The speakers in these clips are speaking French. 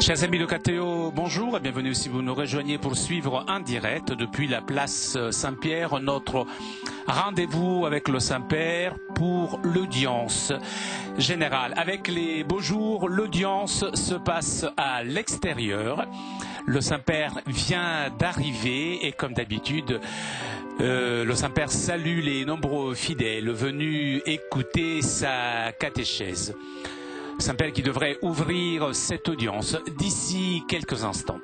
Chers amis de KTO, bonjour et bienvenue si vous nous rejoignez pour suivre en direct depuis la place Saint-Pierre notre rendez-vous avec le Saint-Père pour l'audience générale. Avec les beaux jours, l'audience se passe à l'extérieur. Le Saint-Père vient d'arriver et comme d'habitude, le Saint-Père salue les nombreux fidèles venus écouter sa catéchèse. Saint-Père qui devrait ouvrir cette audience d'ici quelques instants.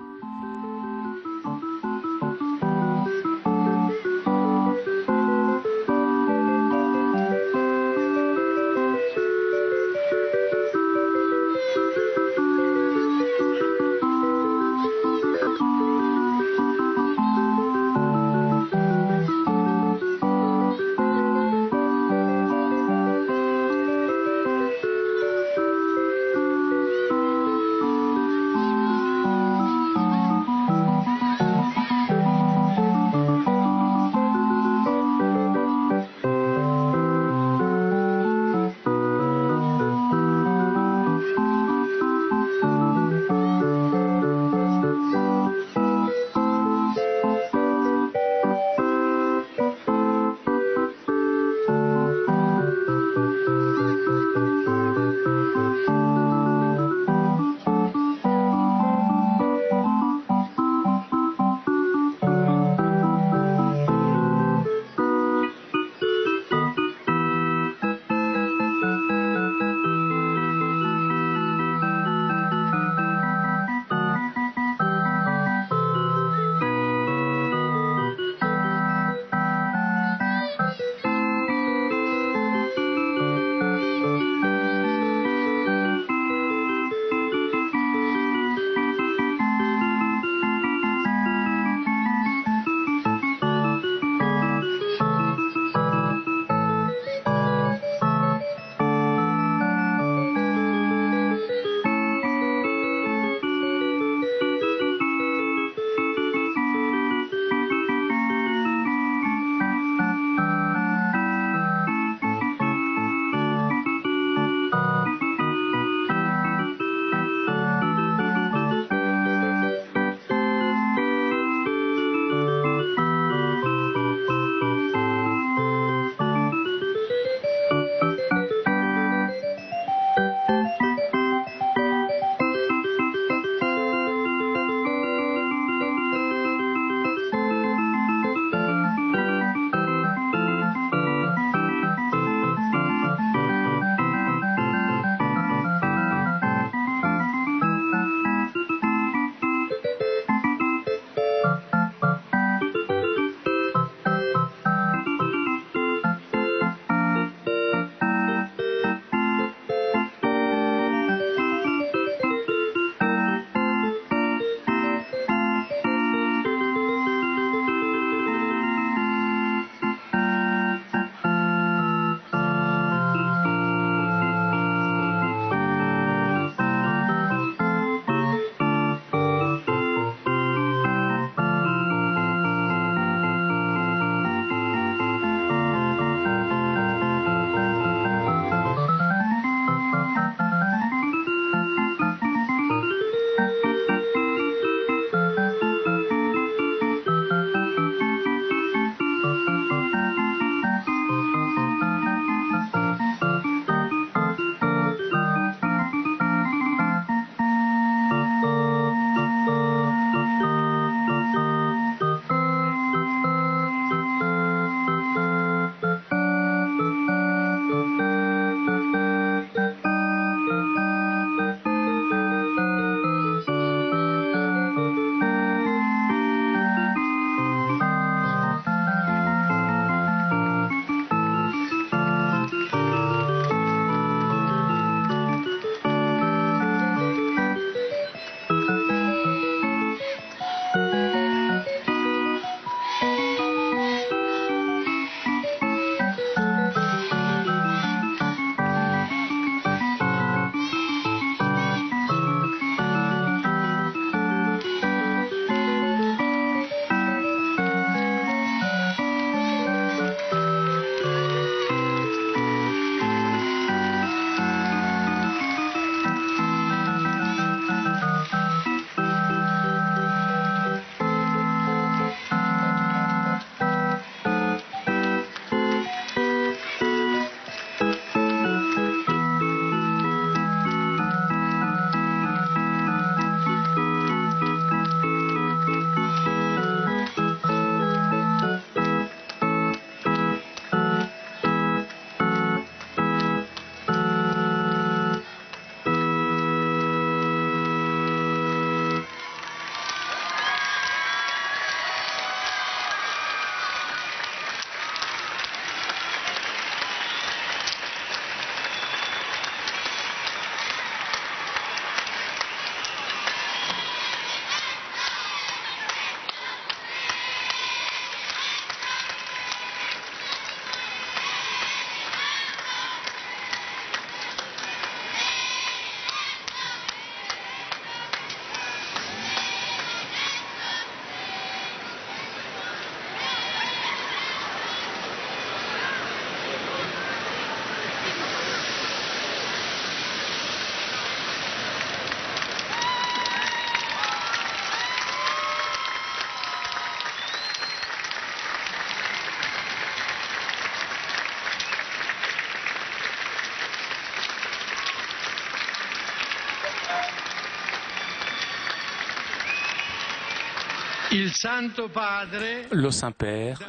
Le Saint-Père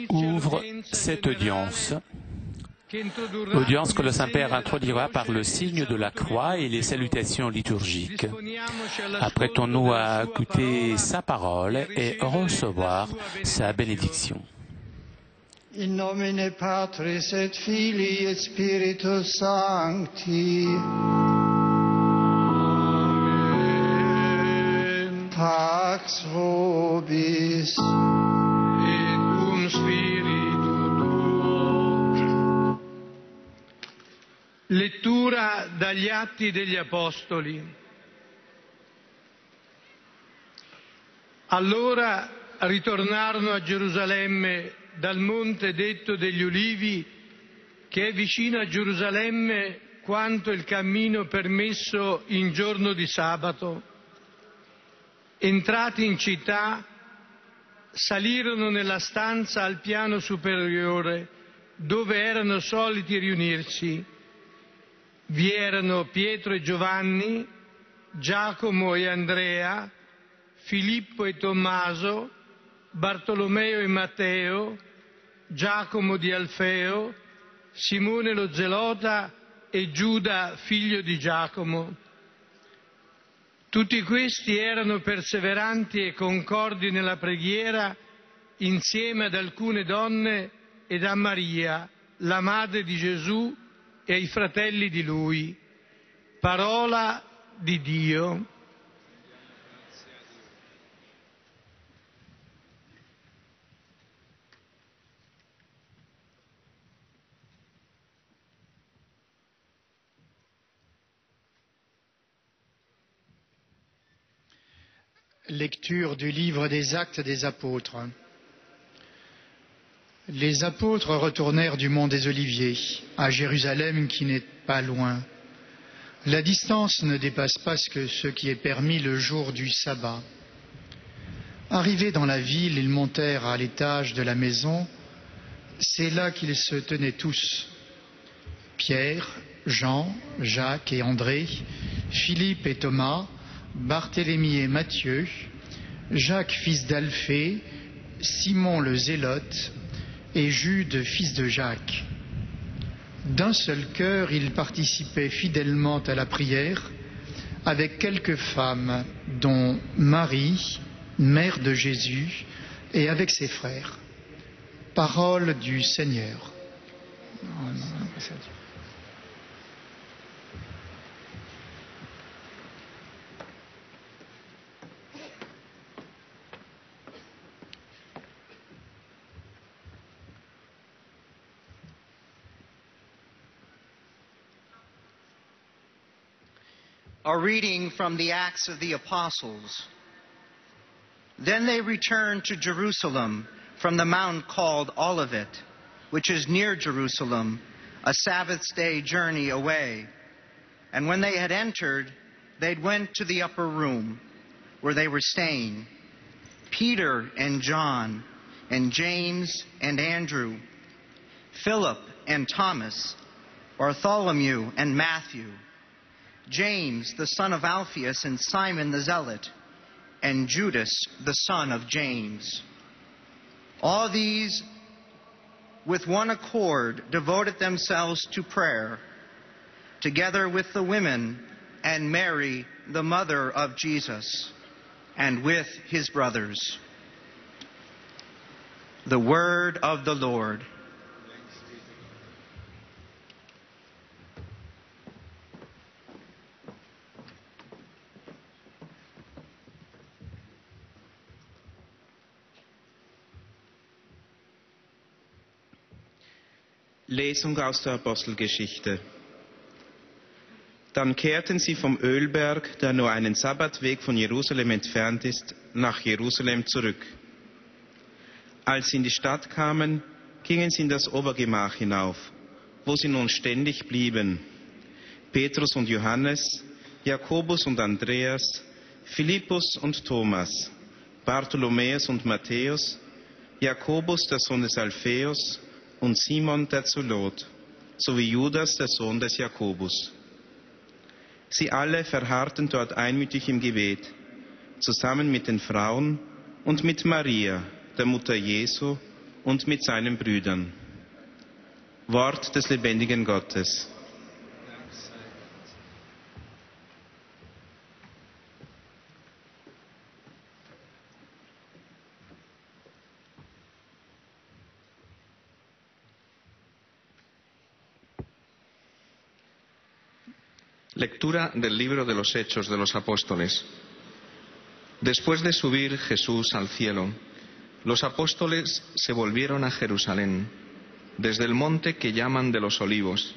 ouvre cette audience. Audience que le Saint-Père introduira par le signe de la croix et les salutations liturgiques. Apprêtons-nous à écouter sa parole et recevoir sa bénédiction. In nomine Patris et Filii et Spiritus Sancti. Amen. Pax vobis. Et cum spiritu tuo. Lettura dagli Atti degli Apostoli. Allora ritornarono a Gerusalemme dal monte detto degli Ulivi, che è vicino a Gerusalemme quanto il cammino permesso in giorno di sabato. Entrati in città, salirono nella stanza al piano superiore, dove erano soliti riunirsi. Vi erano Pietro e Giovanni, Giacomo e Andrea, Filippo e Tommaso, Bartolomeo e Matteo, Giacomo di Alfeo, Simone lo Zelota e Giuda, figlio di Giacomo. Tutti questi erano perseveranti e concordi nella preghiera insieme ad alcune donne ed a Maria, la madre di Gesù, e ai fratelli di lui. Parola di Dio. Lecture du livre des Actes des Apôtres. Les apôtres retournèrent du mont des Oliviers, à Jérusalem qui n'est pas loin. La distance ne dépasse pas ce qui est permis le jour du sabbat. Arrivés dans la ville, ils montèrent à l'étage de la maison. C'est là qu'ils se tenaient tous. Pierre, Jean, Jacques et André, Philippe et Thomas, Barthélemy et Matthieu, Jacques fils d'Alphée, Simon le Zélote et Jude fils de Jacques. D'un seul cœur, ils participaient fidèlement à la prière avec quelques femmes, dont Marie, mère de Jésus, et avec ses frères. Parole du Seigneur. A reading from the Acts of the Apostles. Then they returned to Jerusalem from the mount called Olivet, which is near Jerusalem, a Sabbath's day journey away. And when they had entered, they went to the upper room, where they were staying, Peter and John, and James and Andrew, Philip and Thomas, Bartholomew and Matthew, James, the son of Alphaeus, and Simon the Zealot, and Judas, the son of James. All these, with one accord, devoted themselves to prayer, together with the women and Mary, the mother of Jesus, and with his brothers. The word of the Lord. Lesung aus der Apostelgeschichte. Dann kehrten sie vom Ölberg, der nur einen Sabbatweg von Jerusalem entfernt ist, nach Jerusalem zurück. Als sie in die Stadt kamen, gingen sie in das Obergemach hinauf, wo sie nun ständig blieben. Petrus und Johannes, Jakobus und Andreas, Philippus und Thomas, Bartholomäus und Matthäus, Jakobus, der Sohn des Alpheus, und Simon der Zelot, sowie Judas, der Sohn des Jakobus. Sie alle verharrten dort einmütig im Gebet, zusammen mit den Frauen und mit Maria, der Mutter Jesu, und mit seinen Brüdern. Wort des lebendigen Gottes. Lectura del libro de los Hechos de los Apóstoles. Después de subir Jesús al cielo, los apóstoles se volvieron a Jerusalén, desde el monte que llaman de los Olivos,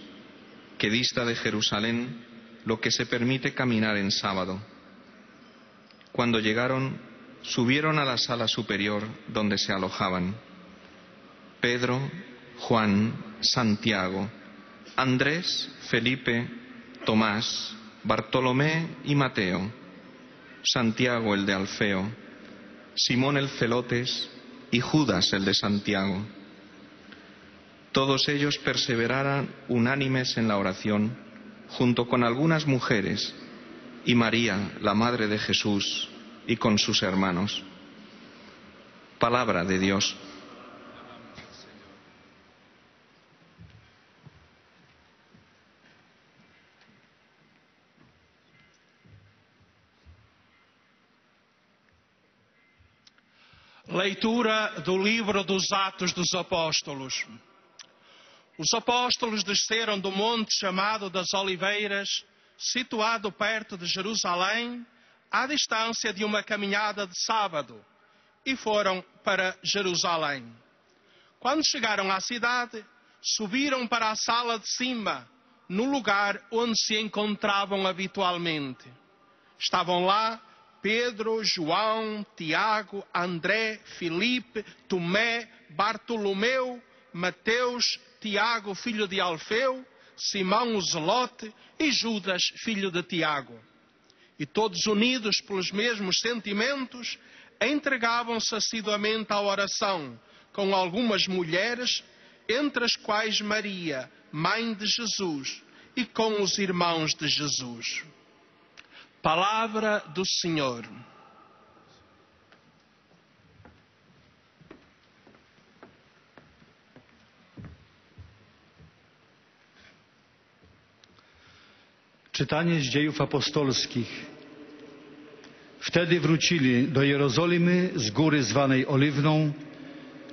que dista de Jerusalén lo que se permite caminar en sábado. Cuando llegaron, subieron a la sala superior donde se alojaban. Pedro, Juan, Santiago, Andrés, Felipe, Tomás, Bartolomé y Mateo, Santiago el de Alfeo, Simón el Celotes y Judas el de Santiago. Todos ellos perseveraron unánimes en la oración, junto con algunas mujeres, y María, la madre de Jesús, y con sus hermanos. Palabra de Dios. Leitura do livro dos Atos dos Apóstolos. Os apóstolos desceram do monte chamado das Oliveiras, situado perto de Jerusalém, à distância de uma caminhada de sábado, e foram para Jerusalém. Quando chegaram à cidade, subiram para a sala de cima, no lugar onde se encontravam habitualmente. Estavam lá Pedro, João, Tiago, André, Filipe, Tomé, Bartolomeu, Mateus, Tiago, filho de Alfeu, Simão o Zelote e Judas, filho de Tiago. E todos unidos pelos mesmos sentimentos, entregavam-se assiduamente à oração, com algumas mulheres, entre as quais Maria, mãe de Jesus, e com os irmãos de Jesus. Palavra do Senhor. Czytanie z Dziejów Apostolskich. Wtedy wrócili do Jerozolimy z góry zwanej Oliwną,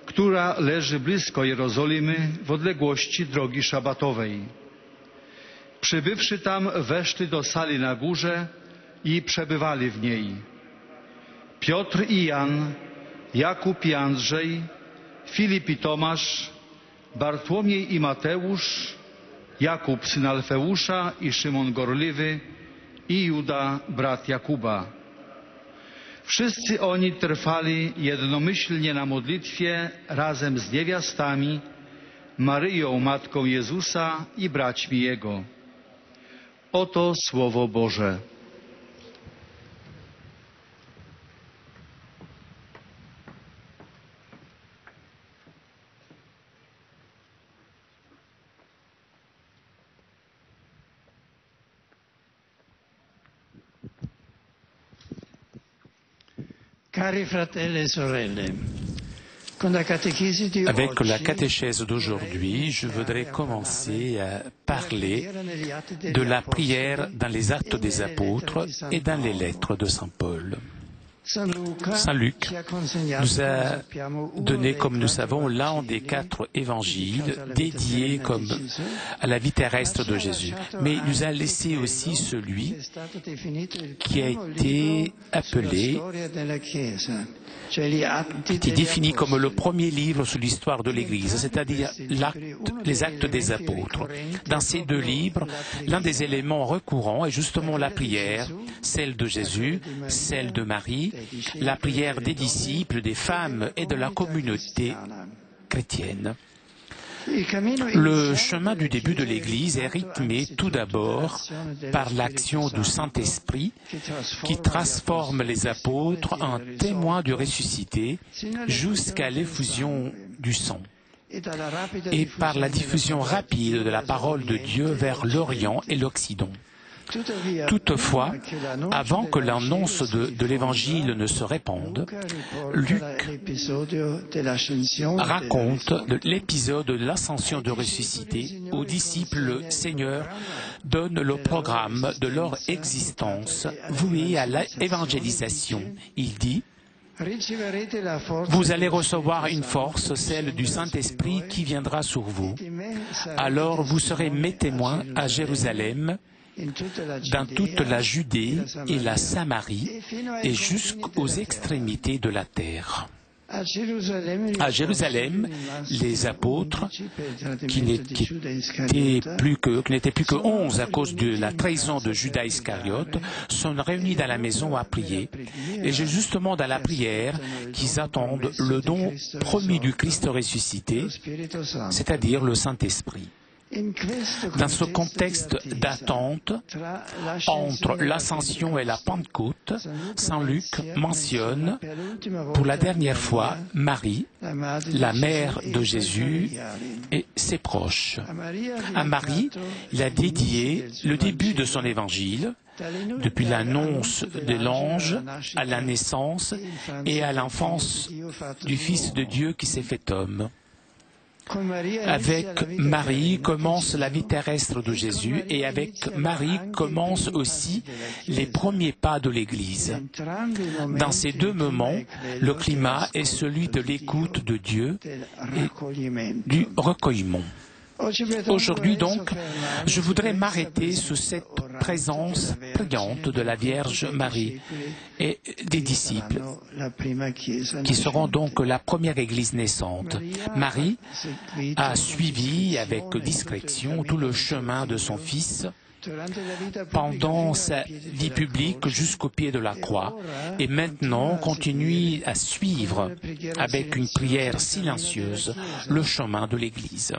która leży blisko Jerozolimy w odległości drogi szabatowej. Przybywszy tam, weszli do sali na górze i przebywali w niej. Piotr i Jan, Jakub i Andrzej, Filip i Tomasz, Bartłomiej i Mateusz, Jakub syn Alfeusza i Szymon Gorliwy i Juda brat Jakuba. Wszyscy oni trwali jednomyślnie na modlitwie razem z niewiastami, Maryją matką Jezusa i braćmi Jego. Oto Słowo Boże. Cari fratelli e sorelle, avec la catéchèse d'aujourd'hui, je voudrais commencer à parler de la prière dans les actes des apôtres et dans les lettres de Saint Paul. Saint Luc nous a donné, comme nous savons, l'un des 4 évangiles dédiés comme à la vie terrestre de Jésus. Mais il nous a laissé aussi celui qui a été appelé, qui est défini comme le premier livre sur l'histoire de l'Église, c'est-à-dire les actes des apôtres. Dans ces 2 livres, l'un des éléments recourants est justement la prière, celle de Jésus, celle de Marie, la prière des disciples, des femmes et de la communauté chrétienne. Le chemin du début de l'Église est rythmé tout d'abord par l'action du Saint-Esprit qui transforme les apôtres en témoins du ressuscité jusqu'à l'effusion du sang et par la diffusion rapide de la parole de Dieu vers l'Orient et l'Occident. Toutefois, avant que l'annonce de l'Évangile ne se répande, Luc raconte l'épisode de l'ascension de ressuscité. Aux disciples, le Seigneur donne le programme de leur existence vouée à l'évangélisation. Il dit: vous allez recevoir une force, celle du Saint-Esprit qui viendra sur vous. Alors vous serez mes témoins à Jérusalem, dans toute la Judée et la Samarie et jusqu'aux extrémités de la terre. À Jérusalem, les apôtres, qui n'étaient plus que 11 à cause de la trahison de Judas Iscariote, sont réunis dans la maison à prier. Et c'est justement dans la prière qu'ils attendent le don promis du Christ ressuscité, c'est-à-dire le Saint-Esprit. Dans ce contexte d'attente entre l'Ascension et la Pentecôte, Saint Luc mentionne pour la dernière fois Marie, la mère de Jésus et ses proches. À Marie, il a dédié le début de son évangile, depuis l'annonce de l'ange à la naissance et à l'enfance du Fils de Dieu qui s'est fait homme. Avec Marie commence la vie terrestre de Jésus et avec Marie commencent aussi les premiers pas de l'Église. Dans ces deux moments, le climat est celui de l'écoute de Dieu et du recueillement. Aujourd'hui donc, je voudrais m'arrêter sur cette présence priante de la Vierge Marie et des disciples, qui seront donc la première Église naissante. Marie a suivi avec discrétion tout le chemin de son Fils pendant sa vie publique jusqu'au pied de la croix et maintenant continue à suivre avec une prière silencieuse le chemin de l'Église.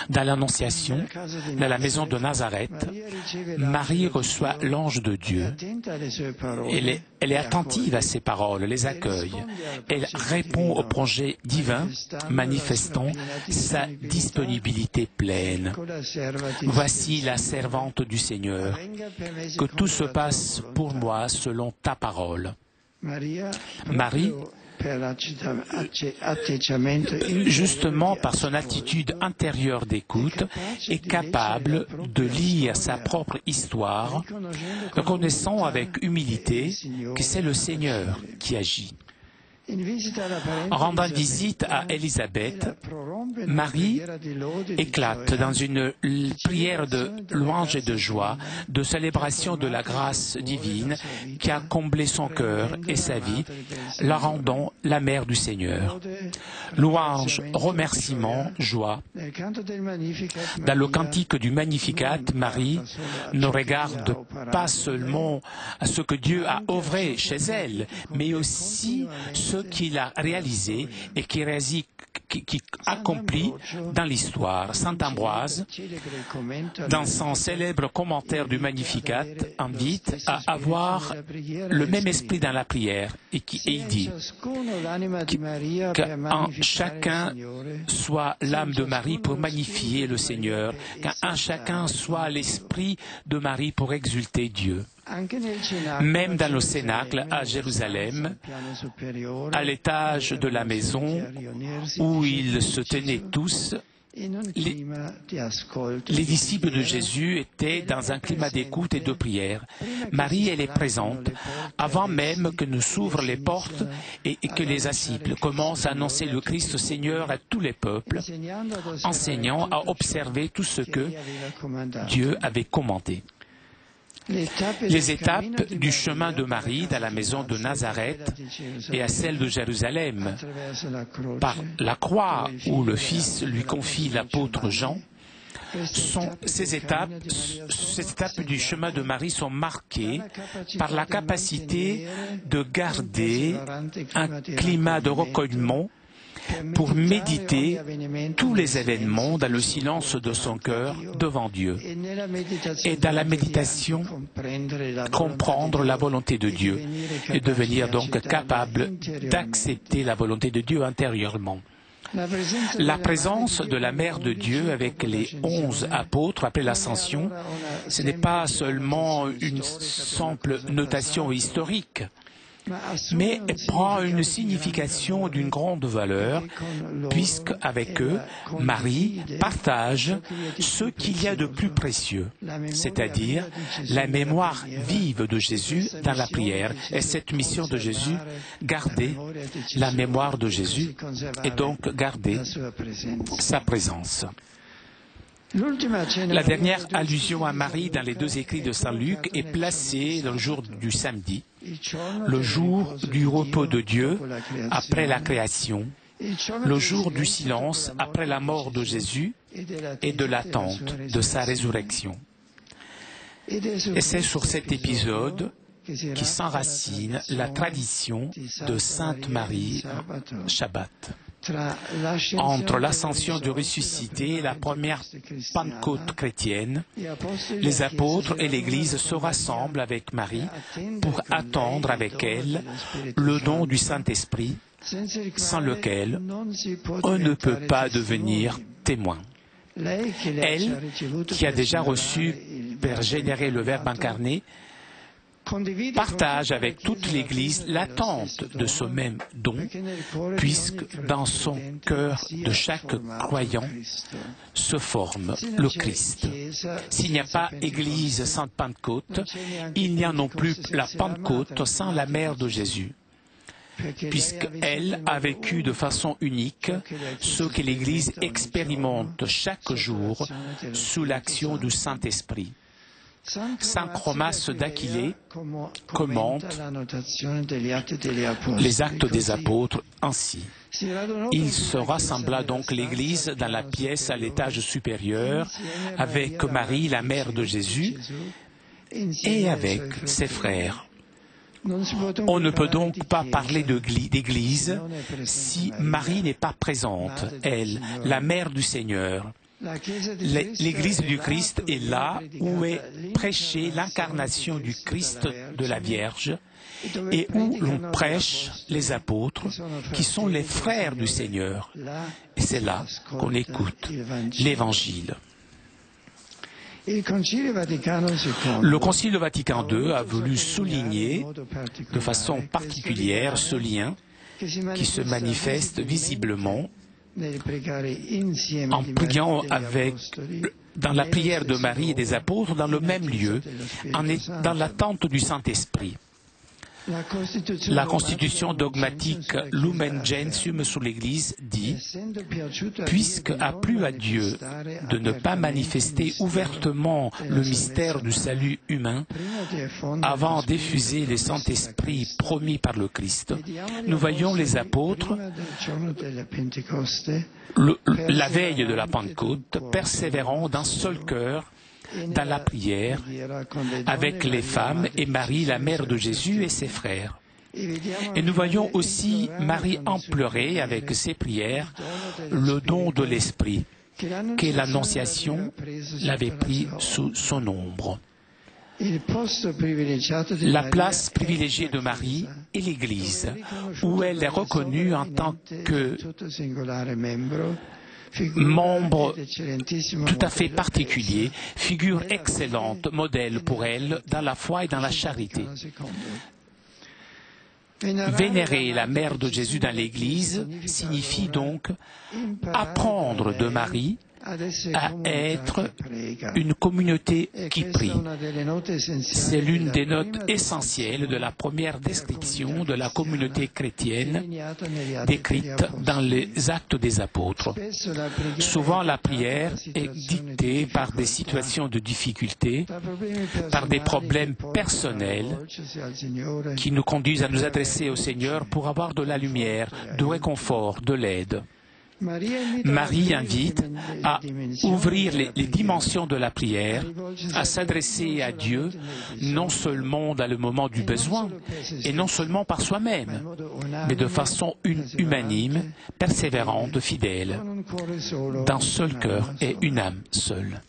Dans l'Annonciation, dans la maison de Nazareth, Marie reçoit l'ange de Dieu. Elle est attentive à ses paroles, les accueille. Elle répond au projet divin, manifestant sa disponibilité pleine. Voici la servante du Seigneur. Que tout se passe pour moi selon ta parole. Marie, justement par son attitude intérieure d'écoute, est capable de lire sa propre histoire, reconnaissant avec humilité que c'est le Seigneur qui agit. En rendant visite à Élisabeth, Marie éclate dans une prière de louange et de joie, de célébration de la grâce divine qui a comblé son cœur et sa vie, la rendant la mère du Seigneur. Louange, remerciement, joie. Dans le cantique du Magnificat, Marie ne regarde pas seulement à ce que Dieu a œuvré chez elle, mais aussi ce qu'il a réalisé et qui accomplit dans l'histoire. Saint Ambroise, dans son célèbre commentaire du Magnificat, invite à avoir le même esprit dans la prière et il dit qu'en chacun soit l'âme de Marie pour magnifier le Seigneur, qu'en chacun soit l'esprit de Marie pour exulter Dieu. Même dans le Cénacle à Jérusalem, à l'étage de la maison où ils se tenaient tous, les disciples de Jésus étaient dans un climat d'écoute et de prière. Marie, elle est présente avant même que ne s'ouvrent les portes et que les disciples commencent à annoncer le Christ Seigneur à tous les peuples, enseignant à observer tout ce que Dieu avait commandé. Les étapes du chemin de Marie dans la maison de Nazareth et à celle de Jérusalem, par la croix où le Fils lui confie l'apôtre Jean, ces étapes du chemin de Marie sont marquées par la capacité de garder un climat de recueillement pour méditer tous les événements dans le silence de son cœur devant Dieu et dans la méditation comprendre la volonté de Dieu et devenir donc capable d'accepter la volonté de Dieu intérieurement. La présence de la Mère de Dieu avec les 11 apôtres après l'Ascension, ce n'est pas seulement une simple notation historique, mais prend une signification d'une grande valeur, puisque avec eux, Marie partage ce qu'il y a de plus précieux, c'est-à-dire la mémoire vive de Jésus dans la prière. Et cette mission de Jésus, garder la mémoire de Jésus et donc garder sa présence. La dernière allusion à Marie dans les deux écrits de Saint Luc est placée dans le jour du samedi, le jour du repos de Dieu après la création, le jour du silence après la mort de Jésus et de l'attente de sa résurrection. Et c'est sur cet épisode qui s'enracine la tradition de Sainte Marie Shabbat. Entre l'ascension du ressuscité et la première Pentecôte chrétienne, les apôtres et l'Église se rassemblent avec Marie pour attendre avec elle le don du Saint-Esprit, sans lequel on ne peut pas devenir témoin. Elle, qui a déjà reçu Père généré le Verbe incarné, partage avec toute l'Église l'attente de ce même don, puisque dans son cœur de chaque croyant se forme le Christ. S'il n'y a pas Église sans Pentecôte, il n'y a non plus la Pentecôte sans la Mère de Jésus, puisqu'elle a vécu de façon unique ce que l'Église expérimente chaque jour sous l'action du Saint-Esprit. Saint Chromas d'Aquilée commente les actes des apôtres ainsi. Il se rassembla donc l'Église dans la pièce à l'étage supérieur avec Marie, la mère de Jésus, et avec ses frères. On ne peut donc pas parler d'Église si Marie n'est pas présente, elle, la mère du Seigneur. L'Église du Christ est là où est prêchée l'incarnation du Christ de la Vierge et où l'on prêche les apôtres qui sont les frères du Seigneur. Et c'est là qu'on écoute l'Évangile. Le Concile de Vatican II a voulu souligner de façon particulière ce lien qui se manifeste visiblement en priant dans la prière de Marie et des apôtres dans le même lieu, dans l'attente du Saint-Esprit. La constitution dogmatique Lumen Gentium sur l'Église dit « Puisque a plu à Dieu de ne pas manifester ouvertement le mystère du salut humain avant d'effuser le Saint-Esprit promis par le Christ, nous voyons les apôtres la veille de la Pentecôte persévérant d'un seul cœur dans la prière avec les femmes et Marie, la mère de Jésus et ses frères. Et nous voyons aussi Marie implorer avec ses prières le don de l'Esprit, que l'Annonciation l'avait pris sous son ombre. La place privilégiée de Marie est l'Église, où elle est reconnue en tant que membre tout à fait particulier, figure excellente, modèle pour elle dans la foi et dans la charité. Vénérer la mère de Jésus dans l'Église signifie donc apprendre de Marie à être une communauté qui prie. C'est l'une des notes essentielles de la première description de la communauté chrétienne décrite dans les Actes des Apôtres. Souvent, la prière est dictée par des situations de difficulté, par des problèmes personnels qui nous conduisent à nous adresser au Seigneur pour avoir de la lumière, du réconfort, de l'aide. Marie invite à ouvrir les dimensions de la prière, à s'adresser à Dieu non seulement dans le moment du besoin et non seulement par soi-même, mais de façon unanime, persévérante, fidèle, d'un seul cœur et une âme seule.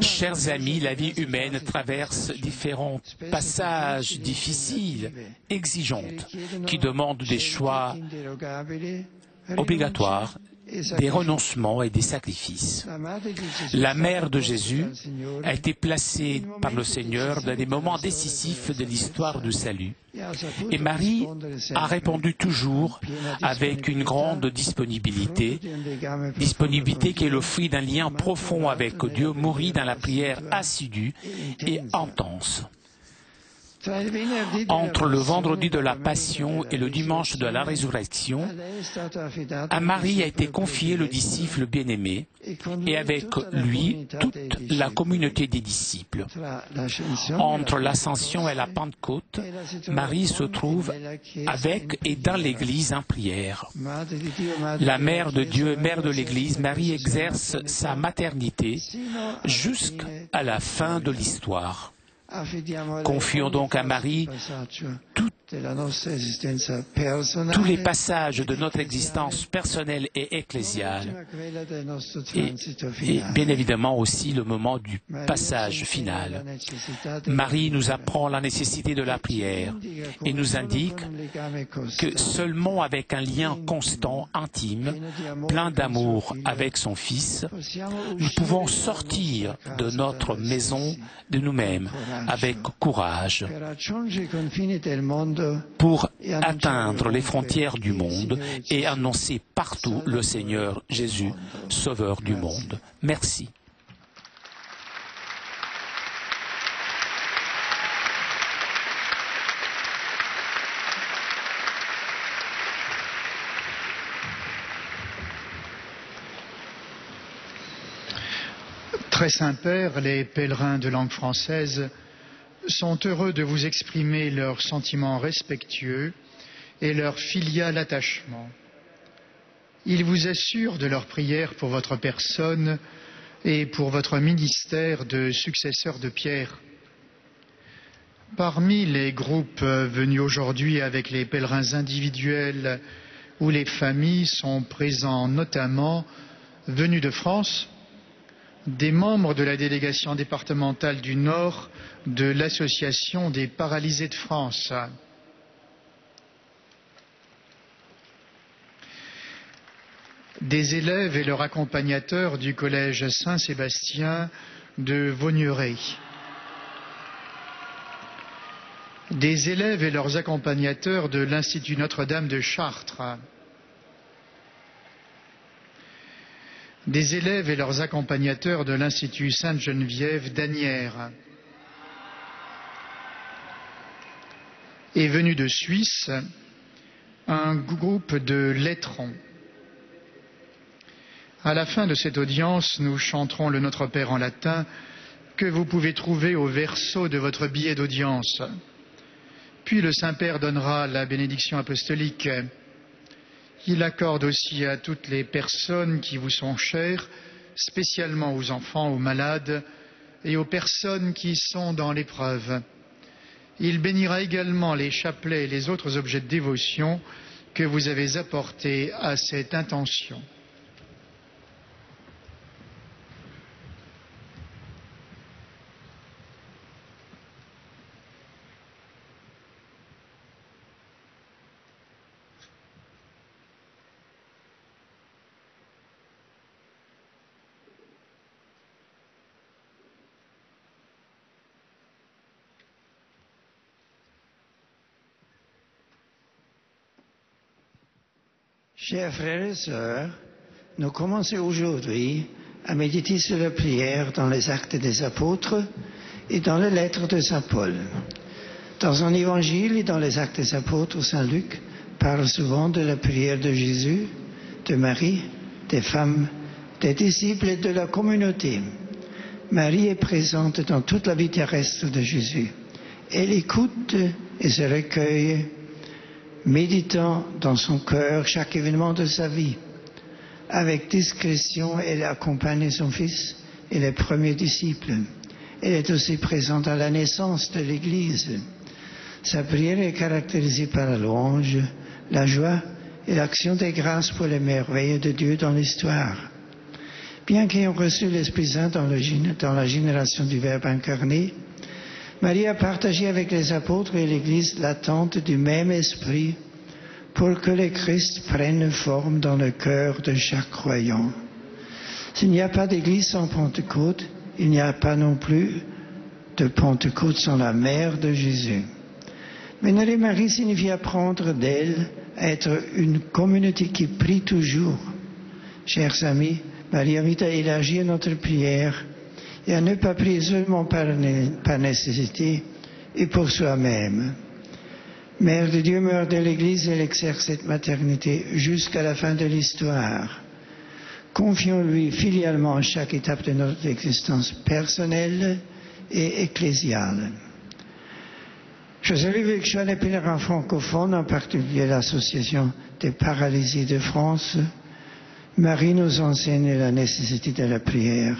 Chers amis, la vie humaine traverse différents passages difficiles, exigeantes, qui demandent des choix obligatoires, des renoncements et des sacrifices. La mère de Jésus a été placée par le Seigneur dans des moments décisifs de l'histoire du salut. Et Marie a répondu toujours avec une grande disponibilité qui est le fruit d'un lien profond avec Dieu, mûri dans la prière assidue et intense. Entre le vendredi de la Passion et le dimanche de la Résurrection, à Marie a été confié le disciple bien-aimé et avec lui toute la communauté des disciples. Entre l'Ascension et la Pentecôte, Marie se trouve avec et dans l'Église en prière. La Mère de Dieu, Mère de l'Église, Marie exerce sa maternité jusqu'à la fin de l'histoire. Confions donc à Marie tous les passages de notre existence personnelle et ecclésiale et bien évidemment aussi le moment du passage final. Marie nous apprend la nécessité de la prière et nous indique que seulement avec un lien constant, intime, plein d'amour avec son Fils, nous pouvons sortir de notre maison de nous-mêmes avec courage pour atteindre les frontières du monde et annoncer partout le Seigneur Jésus, Sauveur du monde. Merci. Très Saint-Père, les pèlerins de langue française sont heureux de vous exprimer leurs sentiments respectueux et leur filial attachement. Ils vous assurent de leur prière pour votre personne et pour votre ministère de successeur de Pierre. Parmi les groupes venus aujourd'hui avec les pèlerins individuels ou les familles sont présents notamment venus de France, des membres de la délégation départementale du Nord de l'Association des paralysés de France. Des élèves et leurs accompagnateurs du collège Saint-Sébastien de Vaugneray. Des élèves et leurs accompagnateurs de l'Institut Notre-Dame de Chartres. Des élèves et leurs accompagnateurs de l'Institut Sainte-Geneviève d'Asnières. Et venu de Suisse, un groupe de lettrons. À la fin de cette audience, nous chanterons le Notre Père en latin que vous pouvez trouver au verso de votre billet d'audience. Puis le Saint-Père donnera la bénédiction apostolique. Il accorde aussi à toutes les personnes qui vous sont chères, spécialement aux enfants, aux malades et aux personnes qui sont dans l'épreuve. Il bénira également les chapelets et les autres objets de dévotion que vous avez apportés à cette intention. Chers frères et sœurs, nous commençons aujourd'hui à méditer sur la prière dans les Actes des Apôtres et dans les lettres de Saint Paul. Dans son évangile et dans les Actes des Apôtres, Saint Luc parle souvent de la prière de Jésus, de Marie, des femmes, des disciples et de la communauté. Marie est présente dans toute la vie terrestre de Jésus. Elle écoute et se recueille, méditant dans son cœur chaque événement de sa vie. Avec discrétion, elle accompagne son fils et les premiers disciples. Elle est aussi présente à la naissance de l'Église. Sa prière est caractérisée par la louange, la joie et l'action des grâces pour les merveilles de Dieu dans l'histoire. Bien qu'ayant reçu l'Esprit Saint dans la génération du Verbe incarné, Marie a partagé avec les apôtres et l'Église l'attente du même Esprit pour que le Christ prenne forme dans le cœur de chaque croyant. S'il n'y a pas d'Église sans Pentecôte, il n'y a pas non plus de Pentecôte sans la mère de Jésus. Vénérer Marie signifie apprendre d'elle à être une communauté qui prie toujours. Chers amis, Marie invite à élargir notre prière et à ne pas prier seulement par nécessité et pour soi-même. Mère de Dieu, Mère de l'Église, elle exerce cette maternité jusqu'à la fin de l'histoire. Confions-lui filialement à chaque étape de notre existence personnelle et ecclésiale. Je salue avec joie les pèlerins francophones, en particulier l'Association des paralysés de France. Marie nous enseigne la nécessité de la prière.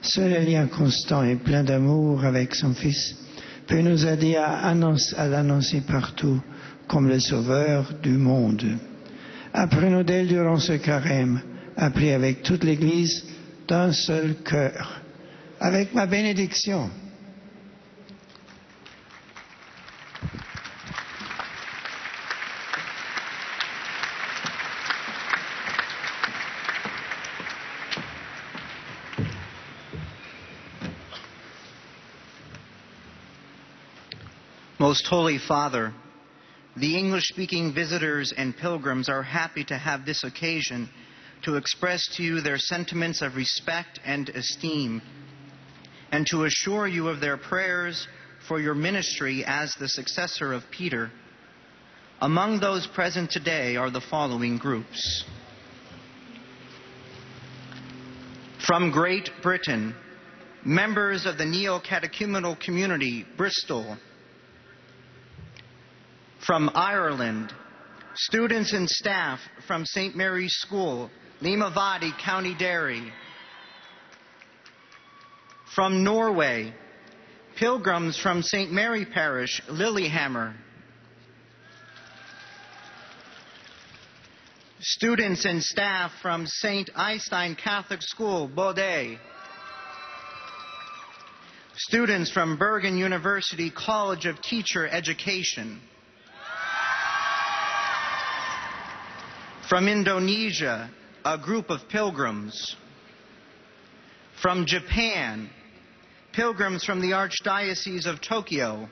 Seul un lien constant et plein d'amour avec son Fils peut nous aider à l'annoncer partout comme le Sauveur du monde. Apprenons d'elle durant ce carême à prier avec toute l'Église d'un seul cœur. Avec ma bénédiction. Most Holy Father, the English-speaking visitors and pilgrims are happy to have this occasion to express to you their sentiments of respect and esteem, and to assure you of their prayers for your ministry as the successor of Peter. Among those present today are the following groups. From Great Britain, members of the Neo-Catechumenal Community, Bristol. From Ireland, students and staff from St. Mary's School, Limavady, County Derry. From Norway, pilgrims from St. Mary Parish, Lillehammer. Students and staff from St. Eystein Catholic School, Bodø. Students from Bergen University College of Teacher Education. From Indonesia, a group of pilgrims. From Japan, pilgrims from the Archdiocese of Tokyo.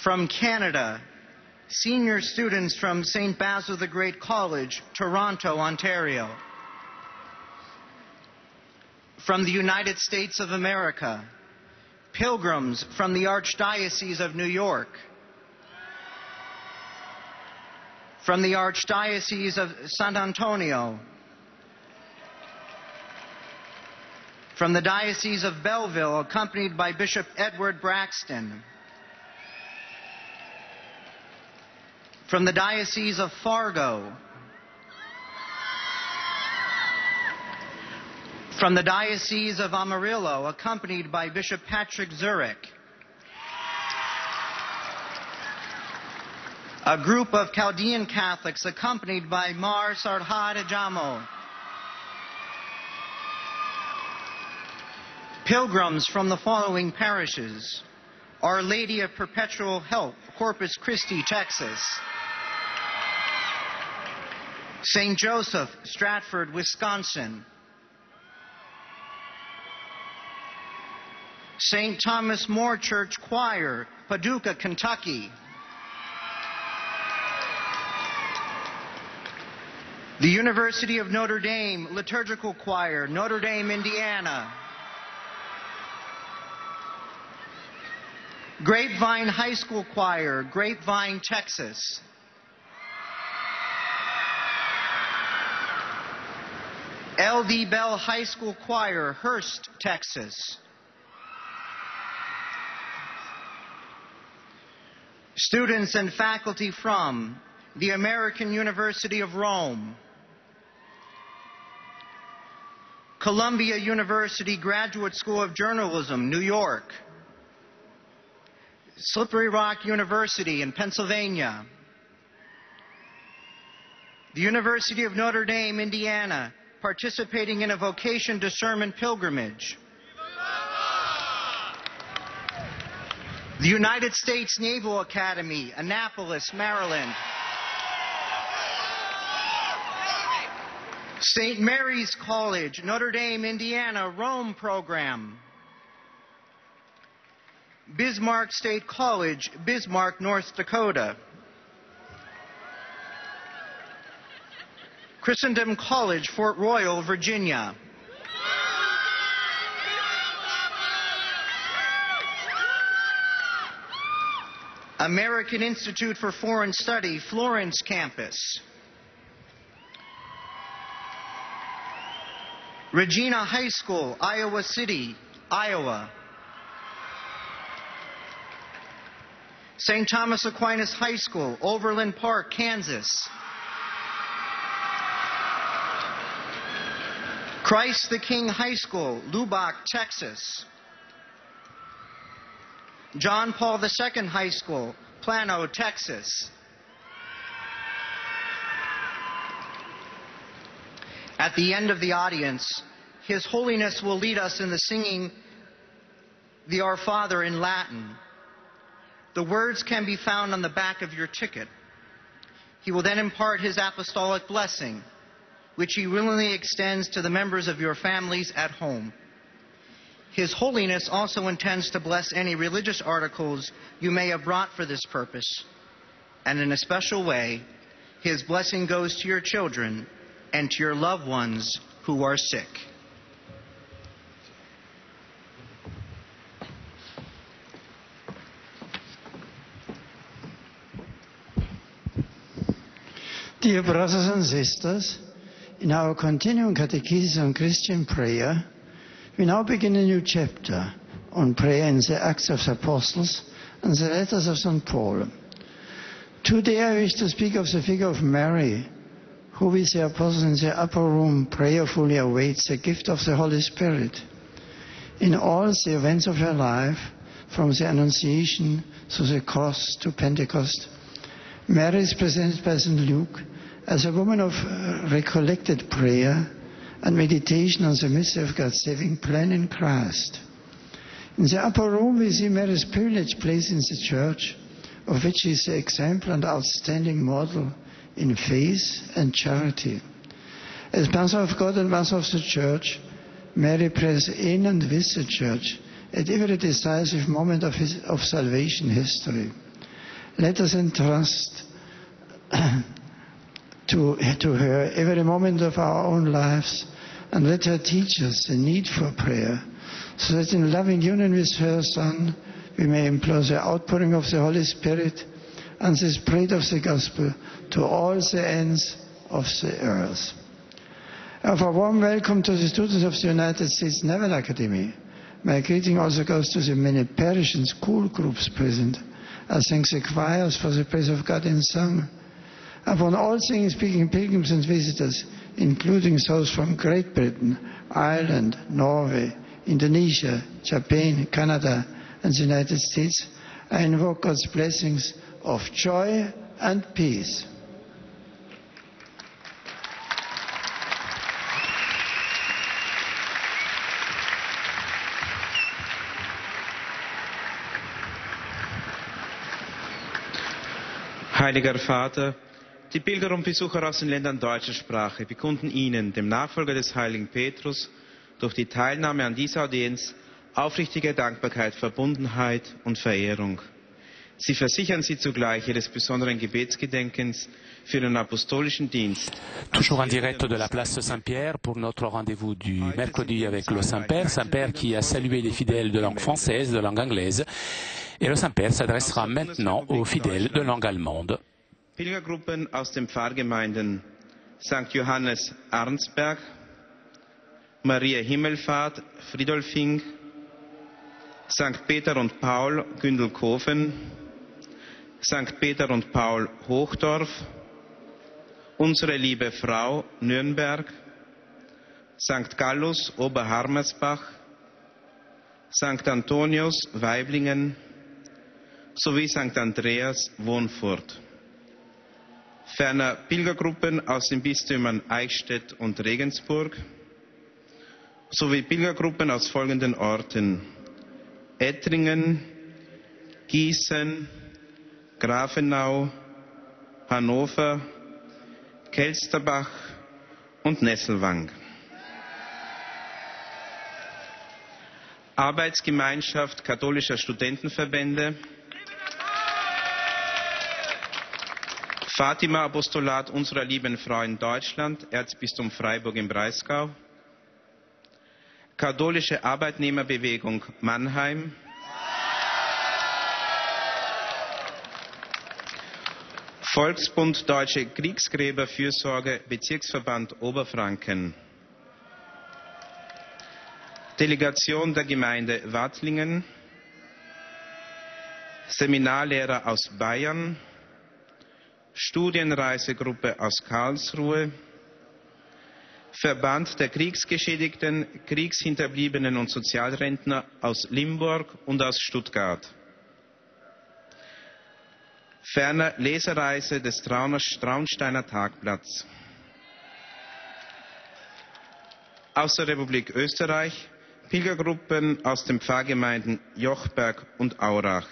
From Canada, senior students from St. Basil the Great College, Toronto, Ontario. From the United States of America, pilgrims from the Archdiocese of New York. From the Archdiocese of San Antonio. From the Diocese of Belleville, accompanied by Bishop Edward Braxton. From the Diocese of Fargo. From the Diocese of Amarillo, accompanied by Bishop Patrick Zurich. A group of Chaldean Catholics accompanied by Mar Sarhad Jamo. Pilgrims from the following parishes: Our Lady of Perpetual Help, Corpus Christi, Texas. St. Joseph, Stratford, Wisconsin. St. Thomas More Church Choir, Paducah, Kentucky. The University of Notre Dame Liturgical Choir, Notre Dame, Indiana. Grapevine High School Choir, Grapevine, Texas. L.D. Bell High School Choir, Hurst, Texas. Students and faculty from the American University of Rome. Columbia University Graduate School of Journalism, New York. Slippery Rock University in Pennsylvania. The University of Notre Dame, Indiana, participating in a vocation discernment pilgrimage. The United States Naval Academy, Annapolis, Maryland. St. Mary's College, Notre Dame, Indiana, Rome program. Bismarck State College, Bismarck, North Dakota. Christendom College, Fort Royal, Virginia. American Institute for Foreign Study, Florence campus. Regina High School, Iowa City, Iowa. St. Thomas Aquinas High School, Overland Park, Kansas. Christ the King High School, Lubbock, Texas. John Paul II High School, Plano, Texas. At the end of the audience, His Holiness will lead us in the singing the Our Father in Latin. The words can be found on the back of your ticket. He will then impart his apostolic blessing, which he willingly extends to the members of your families at home. His Holiness also intends to bless any religious articles you may have brought for this purpose. And in a special way, his blessing goes to your children and to your loved ones who are sick. Dear brothers and sisters, in our continuing catechesis on Christian prayer, we now begin a new chapter on prayer in the Acts of the Apostles and the letters of St. Paul. Today I wish to speak of the figure of Mary, who with the apostles in the upper room prayerfully awaits the gift of the Holy Spirit. In all the events of her life, from the Annunciation to the cross to Pentecost, Mary is presented by St. Luke as a woman of recollected prayer and meditation on the mystery of God's saving plan in Christ. In the upper room we see Mary's privileged place in the church, of which she is the example and outstanding model in faith and charity. As mother of God and mother of the church, Mary prays in and with the church at every decisive moment of salvation history. Let us entrust to her every moment of our own lives, and let her teach us the need for prayer, so that in loving union with her Son we may implore the outpouring of the Holy Spirit and the spread of the gospel to all the ends of the earth. A warm welcome to the students of the United States Naval Academy. My greeting also goes to the many parish and school groups present. I thank the choirs for the praise of God in song. Upon all singing-speaking pilgrims and visitors, including those from Great Britain, Ireland, Norway, Indonesia, Japan, Canada, and the United States, I invoke God's blessings of joy and peace. Heiliger Vater, die Pilger und Besucher aus den Ländern deutscher Sprache bekunden Ihnen, dem Nachfolger des heiligen Petrus, durch die Teilnahme an dieser Audienz aufrichtige Dankbarkeit, Verbundenheit und Verehrung. Sie versichern Sie zugleich Ihres besonderen Gebetsgedenkens für den apostolischen Dienst. Toujours en direct de la place Saint-Pierre pour notre rendez-vous du mercredi avec le Saint-Père. Saint-Père qui a salué les fidèles de langue française, de langue anglaise. Et le Saint-Père s'adressera maintenant aux fidèles de langue allemande. Pilgergruppen aus den Pfarrgemeinden St. Johannes Arnsberg, Maria Himmelfahrt Friedolfing, St. Peter und Paul Gündelkofen, St. Peter und Paul Hochdorf, Unsere Liebe Frau Nürnberg, St. Gallus Oberharmersbach, St. Antonius Weiblingen sowie St. Andreas Wonfurt. Ferner Pilgergruppen aus den Bistümern Eichstätt und Regensburg sowie Pilgergruppen aus folgenden Orten: Ettringen, Gießen, Grafenau, Hannover, Kelsterbach und Nesselwang. Arbeitsgemeinschaft katholischer Studentenverbände, Fatima-Apostolat unserer lieben Frau in Deutschland, Erzbistum Freiburg im Breisgau, Katholische Arbeitnehmerbewegung Mannheim, Volksbund Deutsche Kriegsgräberfürsorge, Bezirksverband Oberfranken, Delegation der Gemeinde Wattlingen, Seminarlehrer aus Bayern, Studienreisegruppe aus Karlsruhe, Verband der Kriegsgeschädigten, Kriegshinterbliebenen und Sozialrentner aus Limburg und aus Stuttgart. Ferner Lesereise des Traunsteiner Tagblatts. Aus der Republik Österreich Pilgergruppen aus den Pfarrgemeinden Jochberg und Aurach.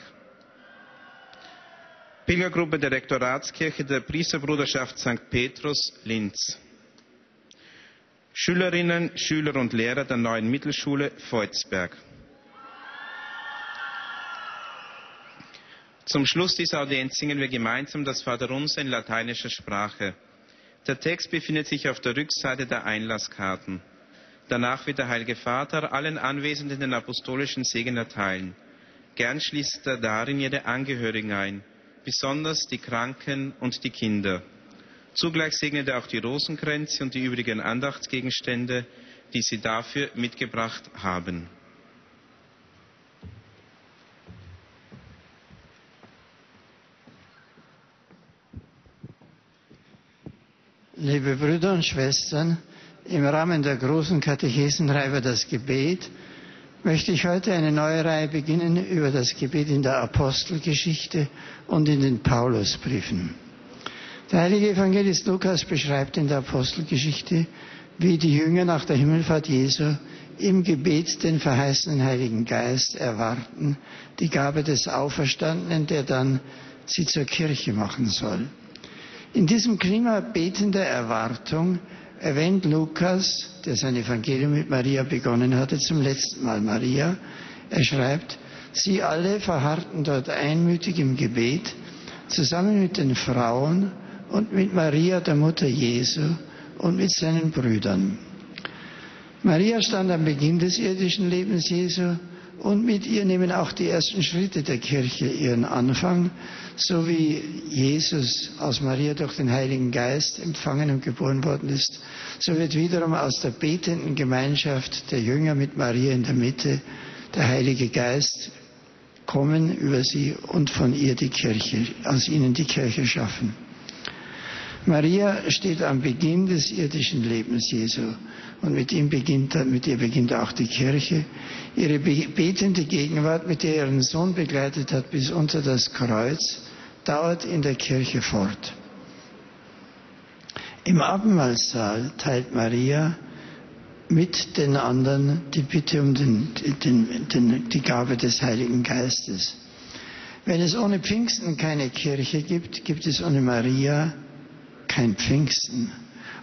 Pilgergruppe der Rektoratskirche der Priesterbruderschaft St. Petrus, Linz. Schülerinnen, Schüler und Lehrer der neuen Mittelschule Voitsberg. Zum Schluss dieser Audienz singen wir gemeinsam das Vaterunser in lateinischer Sprache. Der Text befindet sich auf der Rückseite der Einlasskarten. Danach wird der Heilige Vater allen Anwesenden den apostolischen Segen erteilen. Gern schließt er darin ihre Angehörigen ein, besonders die Kranken und die Kinder. Zugleich segnet er auch die Rosenkränze und die übrigen Andachtsgegenstände, die sie dafür mitgebracht haben. Liebe Brüder und Schwestern, im Rahmen der großen Katechesenreihe über das Gebet möchte ich heute eine neue Reihe beginnen über das Gebet in der Apostelgeschichte und in den Paulusbriefen. Der heilige Evangelist Lukas beschreibt in der Apostelgeschichte, wie die Jünger nach der Himmelfahrt Jesu im Gebet den verheißenen Heiligen Geist erwarten, die Gabe des Auferstandenen, der dann sie zur Kirche machen soll. In diesem Klima betender Erwartung erwähnt Lukas, der sein Evangelium mit Maria begonnen hatte, zum letzten Mal Maria. Er schreibt, sie alle verharrten dort einmütig im Gebet, zusammen mit den Frauen und mit Maria, der Mutter Jesu, und mit seinen Brüdern. Maria stand am Beginn des irdischen Lebens Jesu, und mit ihr nehmen auch die ersten Schritte der Kirche ihren Anfang, so wie Jesus aus Maria durch den Heiligen Geist empfangen und geboren worden ist, so wird wiederum aus der betenden Gemeinschaft der Jünger mit Maria in der Mitte der Heilige Geist kommen über sie und von ihr die Kirche, aus ihnen die Kirche schaffen. Maria steht am Beginn des irdischen Lebens Jesu und mit ihr beginnt auch die Kirche. Ihre betende Gegenwart, mit der er ihren Sohn begleitet hat bis unter das Kreuz, dauert in der Kirche fort. Im Abendmahlsaal teilt Maria mit den anderen die Bitte um die Gabe des Heiligen Geistes. Wenn es ohne Pfingsten keine Kirche gibt, gibt es ohne Maria kein Pfingsten.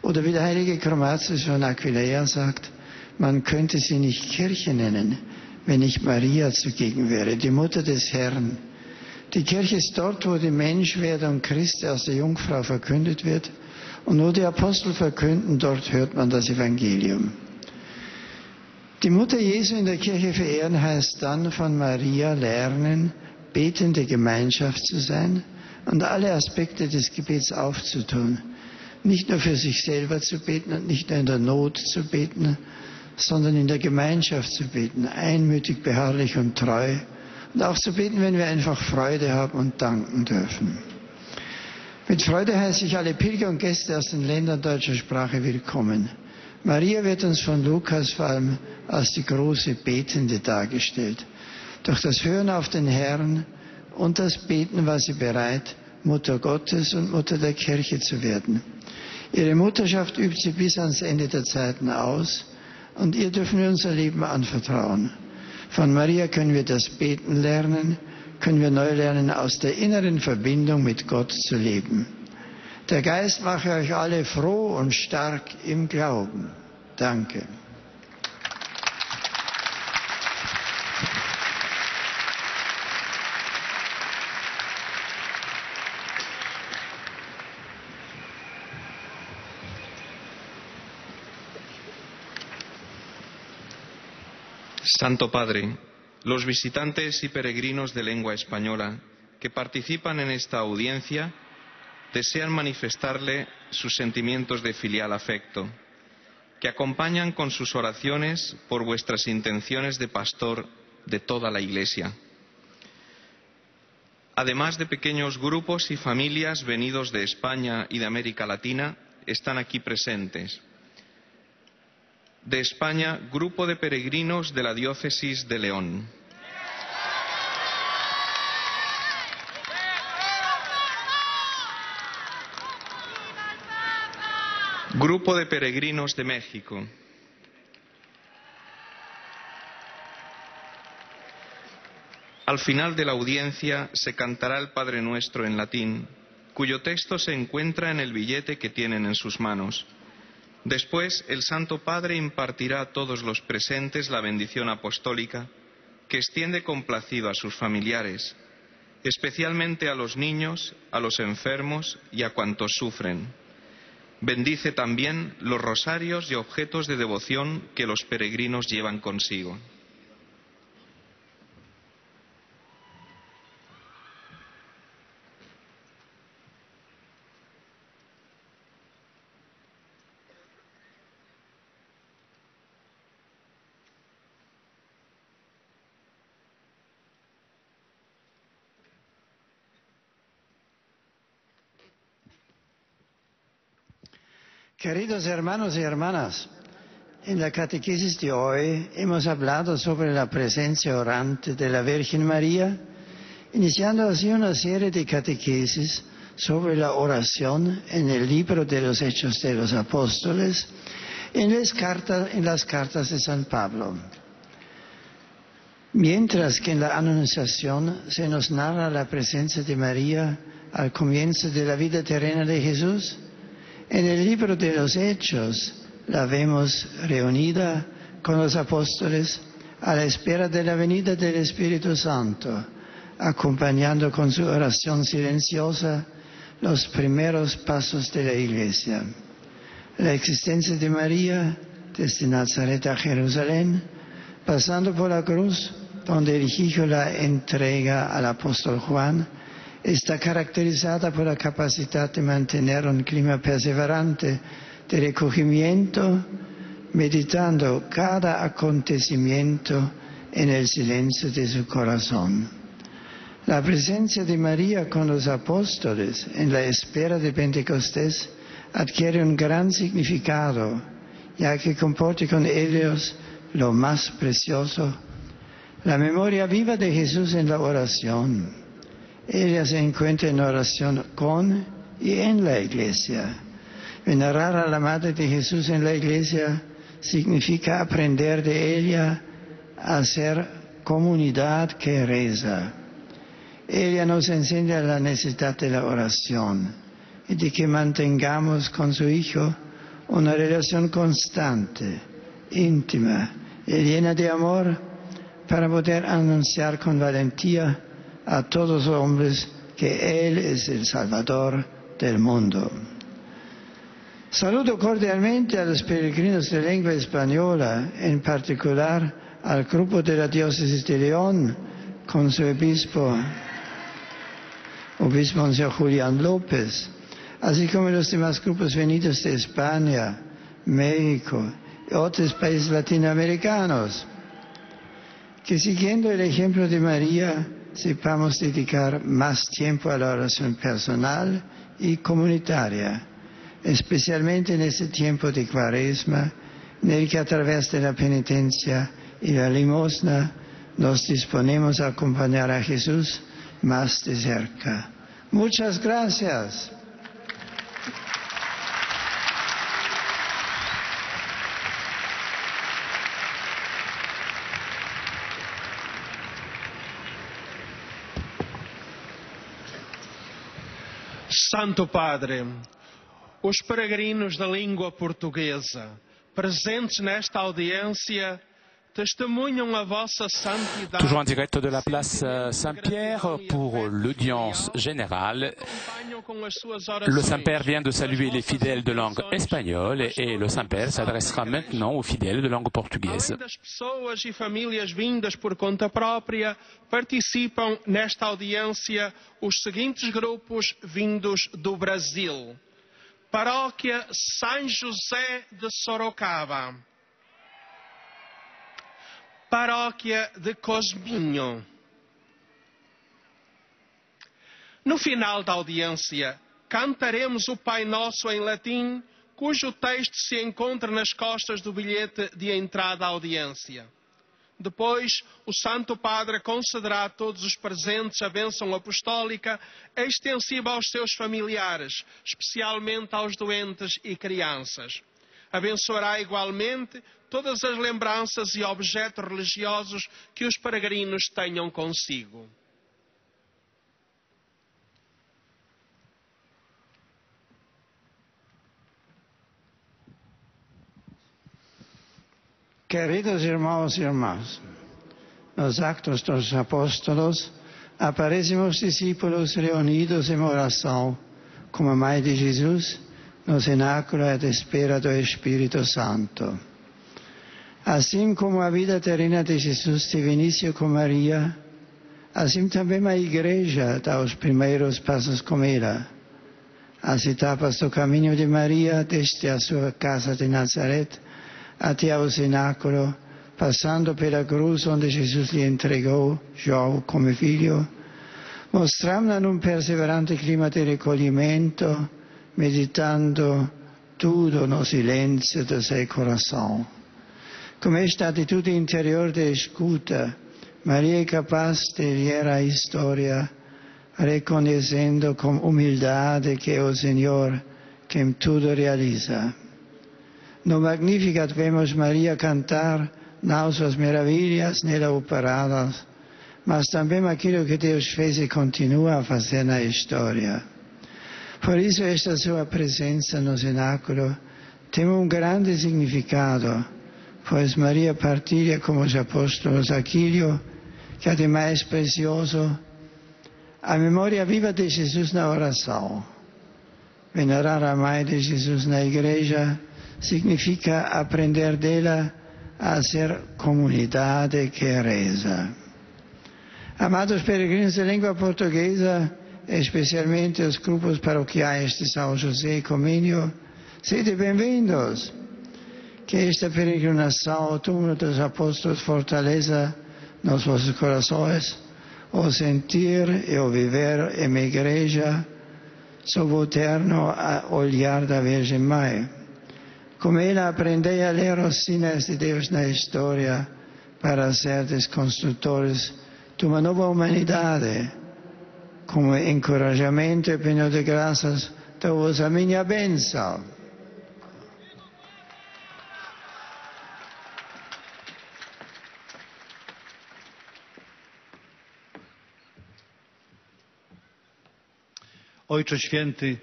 Oder wie der heilige Chromatius von Aquileia sagt, man könnte sie nicht Kirche nennen, wenn nicht Maria zugegen wäre, die Mutter des Herrn. Die Kirche ist dort, wo die Menschwerdung Christi aus der Jungfrau verkündet wird und wo die Apostel verkünden, dort hört man das Evangelium. Die Mutter Jesu in der Kirche verehren heißt dann von Maria lernen, betende Gemeinschaft zu sein und alle Aspekte des Gebets aufzutun. Nicht nur für sich selber zu beten und nicht nur in der Not zu beten, sondern in der Gemeinschaft zu beten, einmütig, beharrlich und treu. Und auch zu beten, wenn wir einfach Freude haben und danken dürfen. Mit Freude heiße ich alle Pilger und Gäste aus den Ländern deutscher Sprache willkommen. Maria wird uns von Lukas vor allem als die große Betende dargestellt. Durch das Hören auf den Herrn und das Beten war sie bereit, Mutter Gottes und Mutter der Kirche zu werden. Ihre Mutterschaft übt sie bis ans Ende der Zeiten aus und ihr dürfen wir unser Leben anvertrauen. Von Maria können wir das Beten lernen, können wir neu lernen, aus der inneren Verbindung mit Gott zu leben. Der Geist mache euch alle froh und stark im Glauben. Danke. Santo Padre, los visitantes y peregrinos de lengua española que participan en esta audiencia desean manifestarle sus sentimientos de filial afecto, que acompañan con sus oraciones por vuestras intenciones de pastor de toda la Iglesia. Además de pequeños grupos y familias venidos de España y de América Latina, están aquí presentes. De España, grupo de peregrinos de la diócesis de León. Grupo de peregrinos de México. Al final de la audiencia se cantará el Padre Nuestro en latín, cuyo texto se encuentra en el billete que tienen en sus manos. Después, el Santo Padre impartirá a todos los presentes la bendición apostólica que extiende complacido a sus familiares, especialmente a los niños, a los enfermos y a cuantos sufren. Bendice también los rosarios y objetos de devoción que los peregrinos llevan consigo. Queridos hermanos y hermanas, en la catequesis de hoy hemos hablado sobre la presencia orante de la Virgen María, iniciando así una serie de catequesis sobre la oración en el libro de los Hechos de los Apóstoles, en las cartas de San Pablo. Mientras que en la Anunciación se nos narra la presencia de María al comienzo de la vida terrena de Jesús, en el libro de los Hechos la vemos reunida con los apóstoles a la espera de la venida del Espíritu Santo, acompañando con su oración silenciosa los primeros pasos de la Iglesia. La existencia de María desde Nazaret a Jerusalén, pasando por la cruz, donde el Hijo la entrega al apóstol Juan, está caracterizada por la capacidad de mantener un clima perseverante de recogimiento, meditando cada acontecimiento en el silencio de su corazón. La presencia de María con los apóstoles en la espera de Pentecostés adquiere un gran significado, ya que comparte con ellos lo más precioso, la memoria viva de Jesús en la oración. Ella se encuentra en oración con y en la Iglesia. Venerar a la Madre de Jesús en la Iglesia significa aprender de ella a ser comunidad que reza. Ella nos enseña la necesidad de la oración y de que mantengamos con su Hijo una relación constante, íntima y llena de amor para poder anunciar con valentía a todos los hombres que Él es el Salvador del mundo. Saludo cordialmente a los peregrinos de lengua española, en particular al grupo de la diócesis de León, con su obispo Monsignor Julián López, así como los demás grupos venidos de España, México y otros países latinoamericanos, que siguiendo el ejemplo de María, sepamos dedicar más tiempo a la oración personal y comunitaria, especialmente en este tiempo de Cuaresma, en el que a través de la penitencia y la limosna nos disponemos a acompañar a Jesús más de cerca. Muchas gracias. Santo Padre, os peregrinos da língua portuguesa presentes nesta audiência testemunham a vossa santidade. Toujours en direct de la place Saint-Pierre pour l'audience générale. Le Saint-Père vient de saluer les fidèles de langue espagnole et le Saint-Père s'adressera maintenant aux fidèles de langue portugaise. Além das pessoas e famílias vindas por conta própria, participam nesta audiência os seguintes grupos vindos do Brasil. Paróquia São José de Sorocaba. Paróquia de Cosminho. No final da audiência, cantaremos o Pai Nosso em latim, cujo texto se encontra nas costas do bilhete de entrada à audiência. Depois, o Santo Padre concederá a todos os presentes a bênção apostólica extensiva aos seus familiares, especialmente aos doentes e crianças. Abençoará igualmente todas as lembranças e objetos religiosos que os peregrinos tenham consigo. Queridos irmãos e irmãs, nos Atos dos Apóstolos aparecem os discípulos reunidos em oração, como a Mãe de Jesus, no cenáculo à espera do Espírito Santo. Assim como a vida terrena de Jesus teve início com Maria, assim também a Igreja dá os primeiros passos com ela. As etapas do caminho de Maria, desde a sua casa de Nazaré até ao cenáculo, passando pela cruz onde Jesus lhe entregou João como filho, mostrando num perseverante clima de recolhimento, meditando tudo no silêncio do seu coração. Com esta atitude interior de escuta, Maria é capaz de ler a história, reconhecendo com humildade que é o Senhor quem tudo realiza. No Magnificat vemos Maria cantar não suas maravilhas nela operadas, mas também aquilo que Deus fez e continua a fazer na história. Por isso esta sua presença no cenáculo tem um grande significado, pois Maria partilha com os apóstolos aquilo que há de mais precioso, a memória viva de Jesus na oração. Venerar a Mãe de Jesus na Igreja significa aprender dela a ser comunidade que reza. Amados peregrinos de língua portuguesa, especialmente os grupos paroquiais de São José e Comínio, sede bem-vindos. Que esta peregrinação ao túmulo dos apóstolos fortaleça nos vossos corações o sentir e o viver em igreja sob o terno olhar da Virgem Mãe. Com ela aprendei a ler os sinais de Deus na história para seres construtores de uma nova humanidade. Como encorajamento e pedido de graças, dou-vos a minha bênção. Ojcze Święty,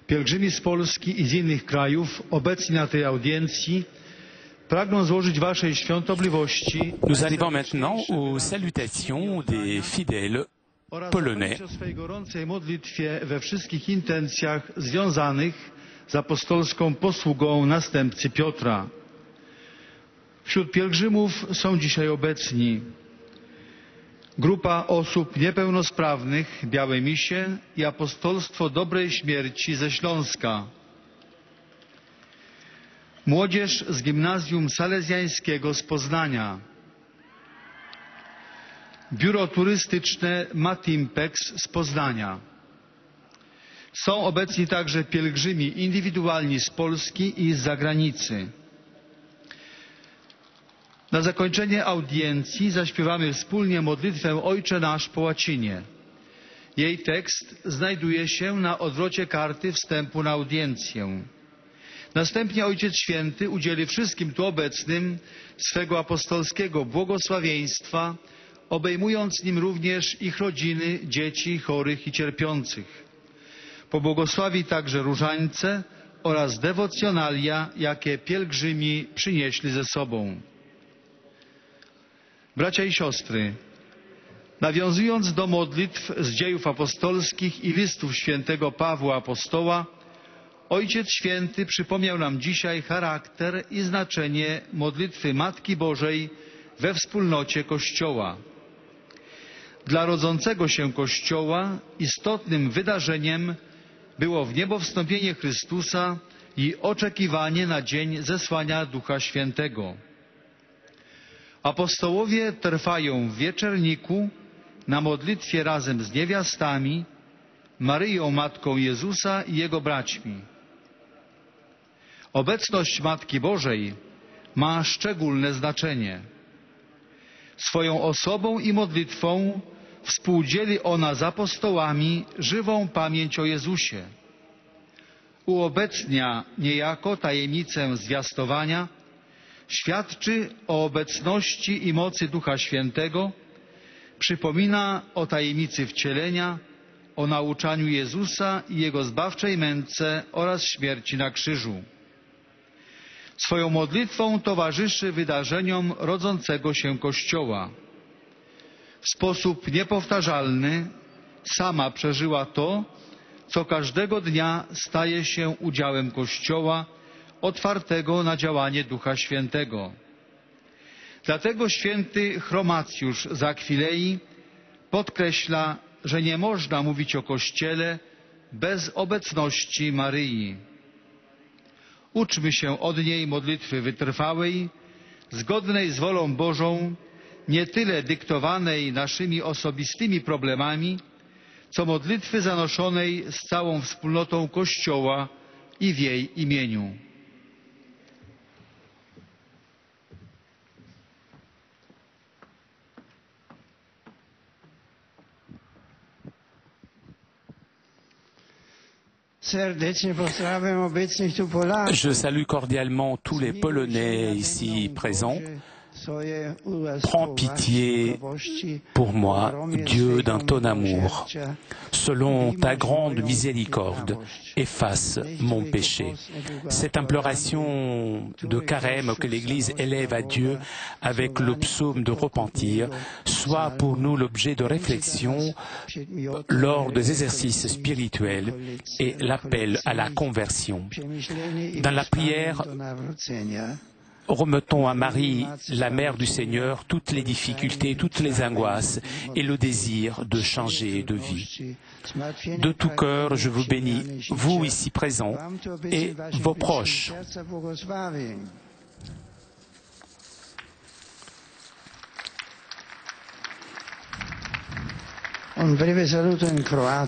pielgrzymi z Polski i z innych krajów obecni na tej audiencji pragną złożyć Waszej świątobliwości. Nous arrivons maintenant aux salutations des fidèles polonais. O swej gorącej modlitwie we wszystkich intencjach związanych z apostolską posługą następcy Piotra. Wśród pielgrzymów są dzisiaj obecni grupa osób niepełnosprawnych, Białe Misie i Apostolstwo Dobrej Śmierci ze Śląska. Młodzież z Gimnazjum Salezjańskiego z Poznania. Biuro Turystyczne Matimpex z Poznania. Są obecni także pielgrzymi indywidualni z Polski i z zagranicy. Na zakończenie audiencji zaśpiewamy wspólnie modlitwę Ojcze Nasz po łacinie. Jej tekst znajduje się na odwrocie karty wstępu na audiencję. Następnie Ojciec Święty udzieli wszystkim tu obecnym swego apostolskiego błogosławieństwa, obejmując nim również ich rodziny, dzieci, chorych i cierpiących. Pobłogosławi także różańce oraz dewocjonalia, jakie pielgrzymi przynieśli ze sobą. Bracia i siostry, nawiązując do modlitw z dziejów apostolskich i listów świętego Pawła Apostoła, Ojciec Święty przypomniał nam dzisiaj charakter i znaczenie modlitwy Matki Bożej we wspólnocie Kościoła. Dla rodzącego się Kościoła istotnym wydarzeniem było wniebowstąpienie Chrystusa i oczekiwanie na dzień zesłania Ducha Świętego. Apostołowie trwają w wieczerniku na modlitwie razem z niewiastami, Maryją, Matką Jezusa i Jego braćmi. Obecność Matki Bożej ma szczególne znaczenie. Swoją osobą i modlitwą współdzieli ona z apostołami żywą pamięć o Jezusie. Uobecnia niejako tajemnicę zwiastowania, świadczy o obecności i mocy Ducha Świętego, przypomina o tajemnicy wcielenia, o nauczaniu Jezusa i Jego zbawczej męce oraz śmierci na krzyżu. Swoją modlitwą towarzyszy wydarzeniom rodzącego się Kościoła. W sposób niepowtarzalny sama przeżyła to, co każdego dnia staje się udziałem Kościoła, otwartego na działanie Ducha Świętego. Dlatego święty Chromacjusz z Akwilei podkreśla, że nie można mówić o Kościele bez obecności Maryi. Uczmy się od niej modlitwy wytrwałej, zgodnej z wolą Bożą, nie tyle dyktowanej naszymi osobistymi problemami, co modlitwy zanoszonej z całą wspólnotą Kościoła i w jej imieniu. Je salue cordialement tous les Polonais ici présents. Prends pitié pour moi, Dieu, dans ton amour. Selon ta grande miséricorde, efface mon péché. Cette imploration de carême que l'Église élève à Dieu avec le psaume de repentir soit pour nous l'objet de réflexion lors des exercices spirituels et l'appel à la conversion. Dans la prière, remettons à Marie, la mère du Seigneur, toutes les difficultés, toutes les angoisses et le désir de changer de vie. De tout cœur, je vous bénis, vous ici présents et vos proches.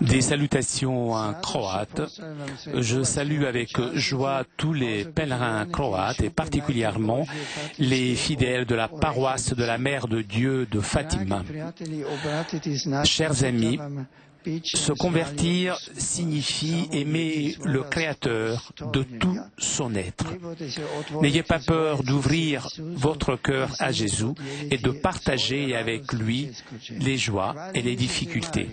Des salutations en croate. Je salue avec joie tous les pèlerins croates et particulièrement les fidèles de la paroisse de la Mère de Dieu de Fatima. Chers amis, se convertir signifie aimer le Créateur de tout son être. N'ayez pas peur d'ouvrir votre cœur à Jésus et de partager avec lui les joies et les difficultés.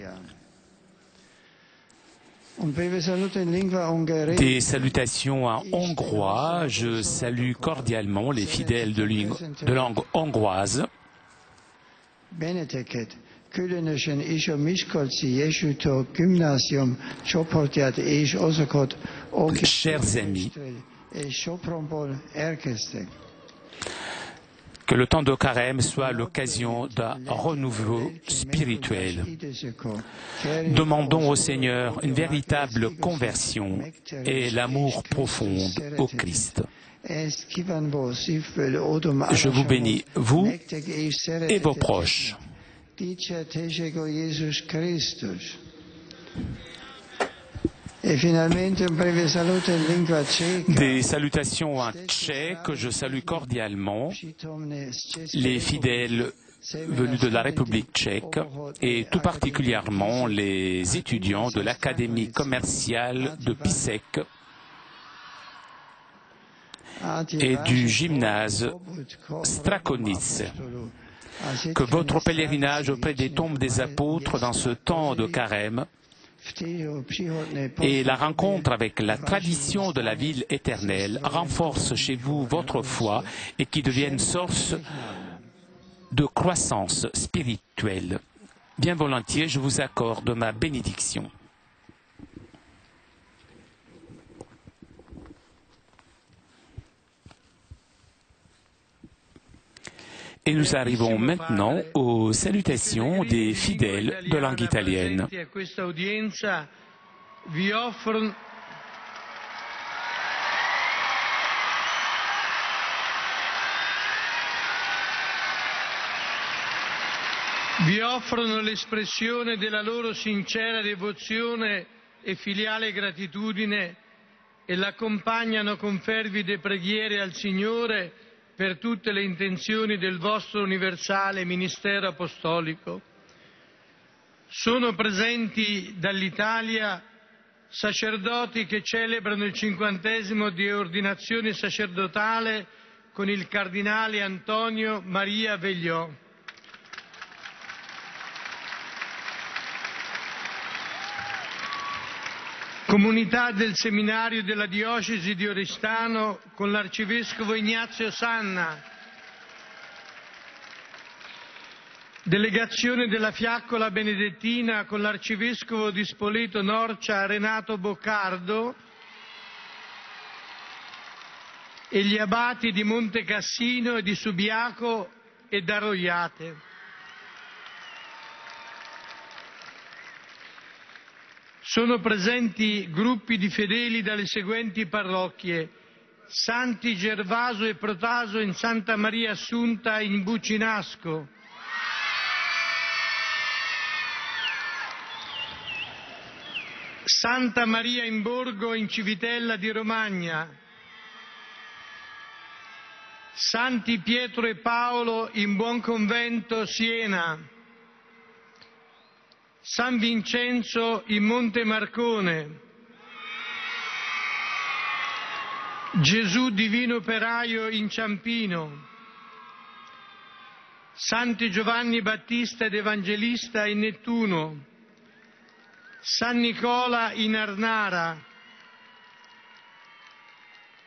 Des salutations en hongrois. Je salue cordialement les fidèles de langue hongroise. Különösen is a Miskolci Jesútó gimnázium csoportját és azokat, akik Chers amis, és Sopronból érkeztek. que le temps de carême soit l'occasion d'un renouveau spirituel. Demandons au Seigneur une véritable conversion et l'amour profond au Christ. Je vous bénis, vous et vos proches. Des salutations en tchèque, je salue cordialement les fidèles venus de la République tchèque et tout particulièrement les étudiants de l'Académie commerciale de Písek et du gymnase Strakonice. Que votre pèlerinage auprès des tombes des apôtres dans ce temps de carême et la rencontre avec la tradition de la ville éternelle renforce chez vous votre foi et qui devienne source de croissance spirituelle. Bien volontiers, je vous accorde ma bénédiction. Et nous arrivons maintenant aux salutations des fidèles de langue italienne. Vi offrono l'espressione della loro sincera devozione e filiale gratitudine e l'accompagnano con fervide preghiere al Signore per tutte le intenzioni del vostro universale ministero apostolico. Sono presenti dall'Italia sacerdoti che celebrano il 50° di ordinazione sacerdotale con il cardinale Antonio Maria Vegliò. Comunità del seminario della diocesi di Oristano con l'arcivescovo Ignazio Sanna, delegazione della Fiaccola Benedettina con l'arcivescovo di Spoleto Norcia Renato Boccardo e gli abati di Monte Cassino e di Subiaco e d'Arroiate. Sono presenti gruppi di fedeli dalle seguenti parrocchie: Santi Gervaso e Protaso in Santa Maria Assunta in Bucinasco, Santa Maria in Borgo in Civitella di Romagna, Santi Pietro e Paolo in Buonconvento Siena, San Vincenzo in Monte Marcone, Gesù Divino Operaio in Ciampino, Santi Giovanni Battista ed Evangelista in Nettuno, San Nicola in Arnara,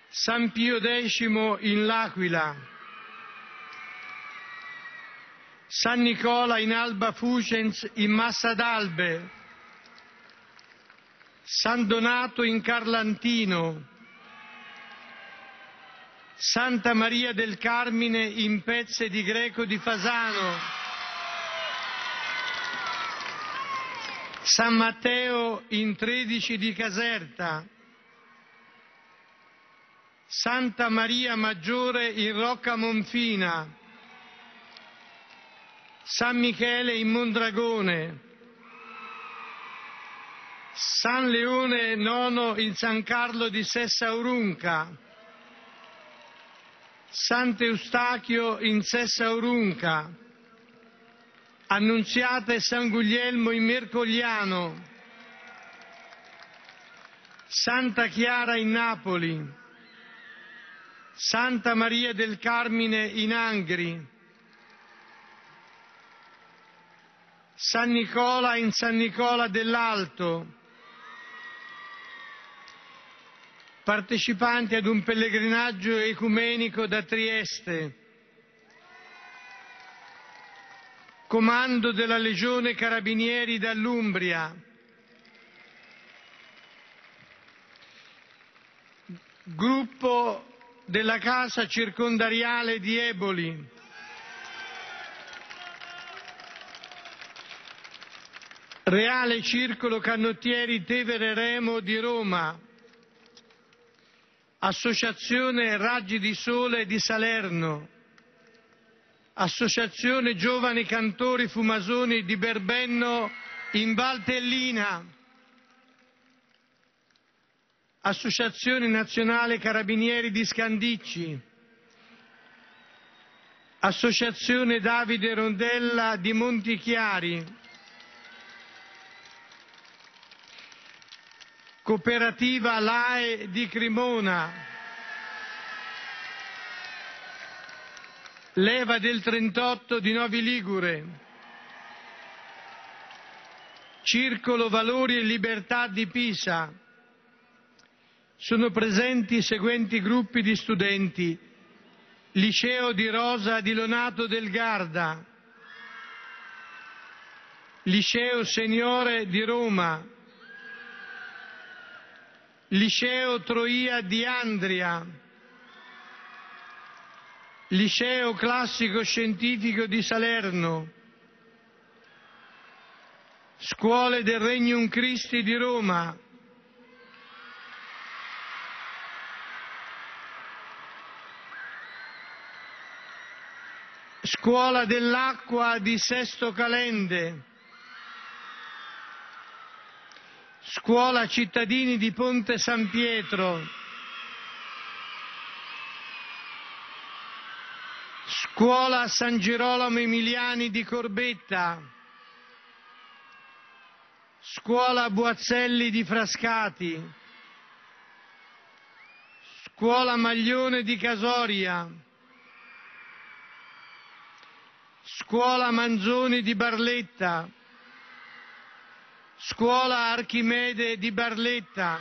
San Pio X in L'Aquila, San Nicola in Alba Fucens in Massa d'Albe, San Donato in Carlantino, Santa Maria del Carmine in Pezze di Greco di Fasano, San Matteo in 13 di Caserta, Santa Maria Maggiore in Rocca Monfina, San Michele in Mondragone, San Leone IX in San Carlo di Sessa Aurunca, Sant'Eustachio in Sessa Aurunca, Annunziata e San Guglielmo in Mercogliano, Santa Chiara in Napoli, Santa Maria del Carmine in Angri, San Nicola in San Nicola dell'Alto, partecipanti ad un pellegrinaggio ecumenico da Trieste, comando della Legione Carabinieri dall'Umbria, gruppo della Casa Circondariale di Eboli, Reale Circolo Canottieri Tevere Remo di Roma, Associazione Raggi di Sole di Salerno, Associazione Giovani Cantori Fumasoni di Berbenno in Valtellina, Associazione Nazionale Carabinieri di Scandicci, Associazione Davide Rondella di Montichiari, Cooperativa LAE di Cremona, Leva del 38 di Novi Ligure, Circolo Valori e Libertà di Pisa. Sono presenti i seguenti gruppi di studenti: Liceo di Rosa di Lonato del Garda, Liceo Signore di Roma, Liceo Troia di Andria, Liceo Classico Scientifico di Salerno, Scuole del Regnum Christi di Roma, Scuola dell'Acqua di Sesto Calende, Scuola Cittadini di Ponte San Pietro, Scuola San Girolamo Emiliani di Corbetta, Scuola Boazzelli di Frascati, Scuola Maglione di Casoria, Scuola Manzoni di Barletta, Scuola Archimede di Barletta,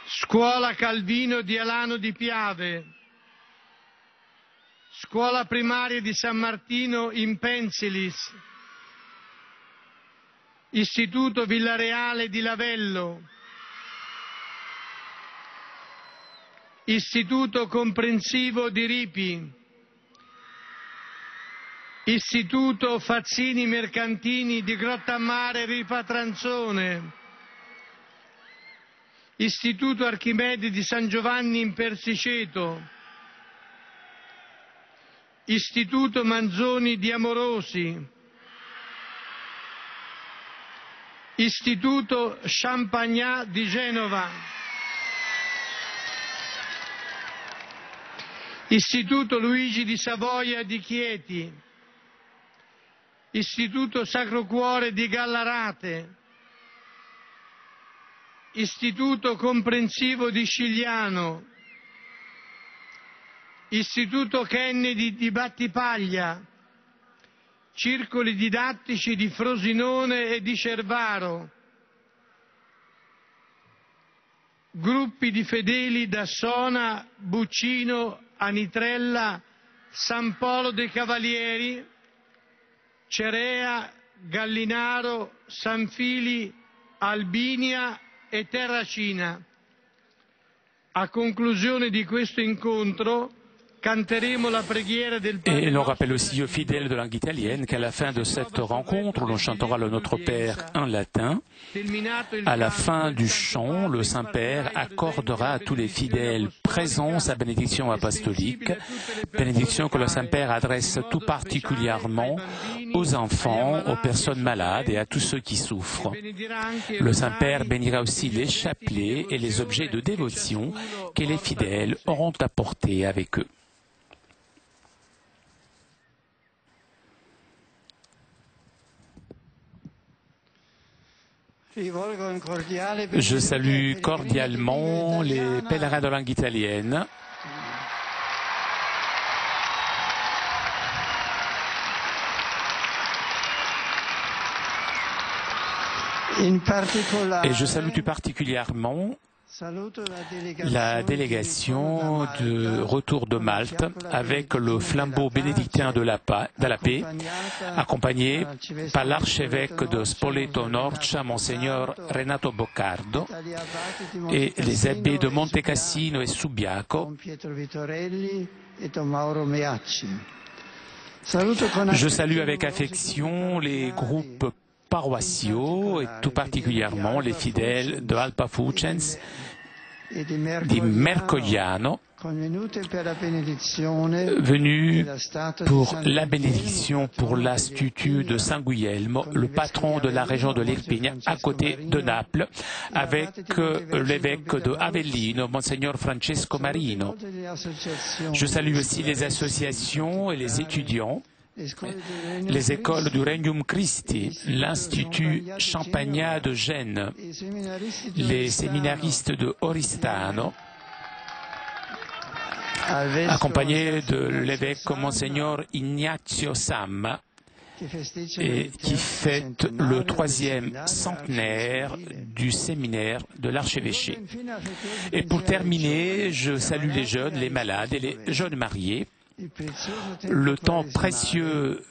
Scuola Calvino di Alano di Piave, Scuola Primaria di San Martino in Pensilis, Istituto Villareale di Lavello, Istituto Comprensivo di Ripi, Istituto Fazzini Mercantini di Grottammare Ripatranzone, Istituto Archimede di San Giovanni in Persiceto, Istituto Manzoni di Amorosi, Istituto Champagnat di Genova, Istituto Luigi di Savoia di Chieti, Istituto Sacro Cuore di Gallarate, Istituto Comprensivo di Scigliano, Istituto Kennedy di Battipaglia, Circoli didattici di Frosinone e di Cervaro, gruppi di fedeli da Sona, Buccino, Anitrella, San Polo dei Cavalieri, Cerea, Gallinaro, San Fili, Albinia e Terracina. A conclusione di questo incontro canteremo la preghiera del Padre. Et l'on rappelle aussi aux fidèles de langue italienne qu'à la fin de cette rencontre, l'on chantera le Notre Père en latin. À la fin du chant, le Saint-Père accordera à tous les fidèles présents sa bénédiction apostolique, bénédiction que le Saint-Père adresse tout particulièrement aux enfants, aux personnes malades et à tous ceux qui souffrent. Le Saint-Père bénira aussi les chapelets et les objets de dévotion que les fidèles auront apportés avec eux. Je salue cordialement les pèlerins de langue italienne. Et je salue tout particulièrement la délégation de retour de Malte avec le flambeau bénédictin de la paix, accompagné par l'archevêque de Spoleto-Norcia, Monseigneur Renato Boccardo, et les abbés de Montecassino et Subiaco. Je salue avec affection les groupes paroissiaux et tout particulièrement les fidèles de Alpa Fucens, di Mercogliano venu pour la bénédiction pour l'Institut de San Guglielmo, le patron de la région de l'Irpinia, à côté de Naples, avec l'évêque de Avellino, Monseigneur Francesco Marino. Je salue aussi les associations et les étudiants, les écoles du Regnum Christi, l'Institut Champagnat de Gênes, les séminaristes de Oristano, accompagnés de l'évêque Monseigneur Ignazio Samma, et qui fête le 3e centenaire du séminaire de l'archevêché. Et pour terminer, je salue les jeunes, les malades et les jeunes mariés. Le temps précieux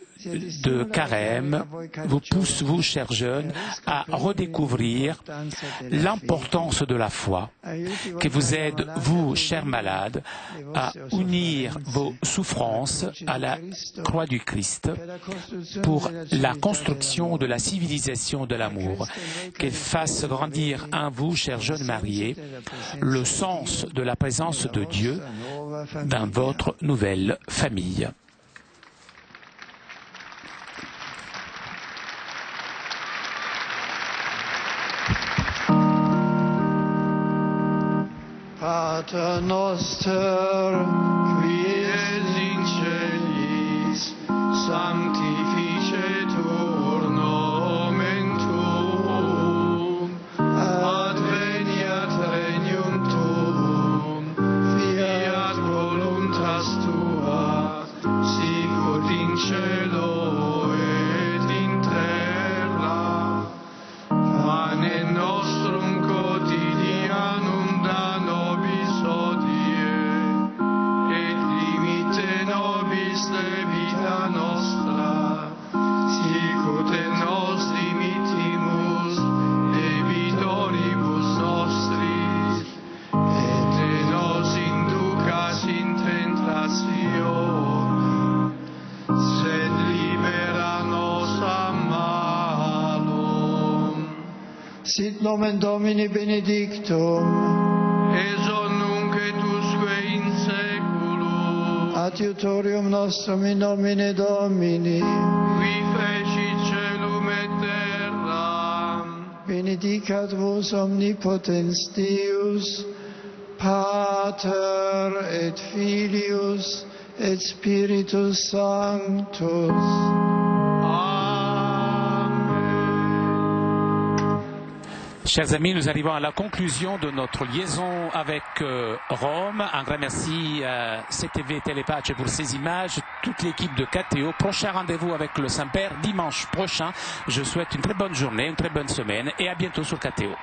de Carême vous pousse, vous, chers jeunes, à redécouvrir l'importance de la foi, qui vous aide, vous, chers malades, à unir vos souffrances à la croix du Christ pour la construction de la civilisation de l'amour, qu'elle fasse grandir en vous, chers jeunes mariés, le sens de la présence de Dieu dans votre nouvelle famille. Pater noster, qui es in celis, sanctificetur nomen tuum, adveniat regnum tuum, fiat voluntas tua, sicut in cielo et in terra. Pane nostrum quotidianum da nobis hodie, et limite nobis debita nostra, sicut et nos dimittimus debitoribus nostris, et ne nos inducas in tentationem, sed libera nos a malum. Sit nomen Domini benedictum, es hoc nunc et usque in saeculum. adiutorium nostrum in nomine Domini, Qui feci celum et terra. benedicat vos omnipotens Deus, Pater et Filius et Spiritus Sanctus. Chers amis, nous arrivons à la conclusion de notre liaison avec Rome. Un grand merci à CTV Télépace pour ces images, toute l'équipe de KTO. Prochain rendez-vous avec le Saint-Père dimanche prochain. Je souhaite une très bonne journée, une très bonne semaine et à bientôt sur KTO.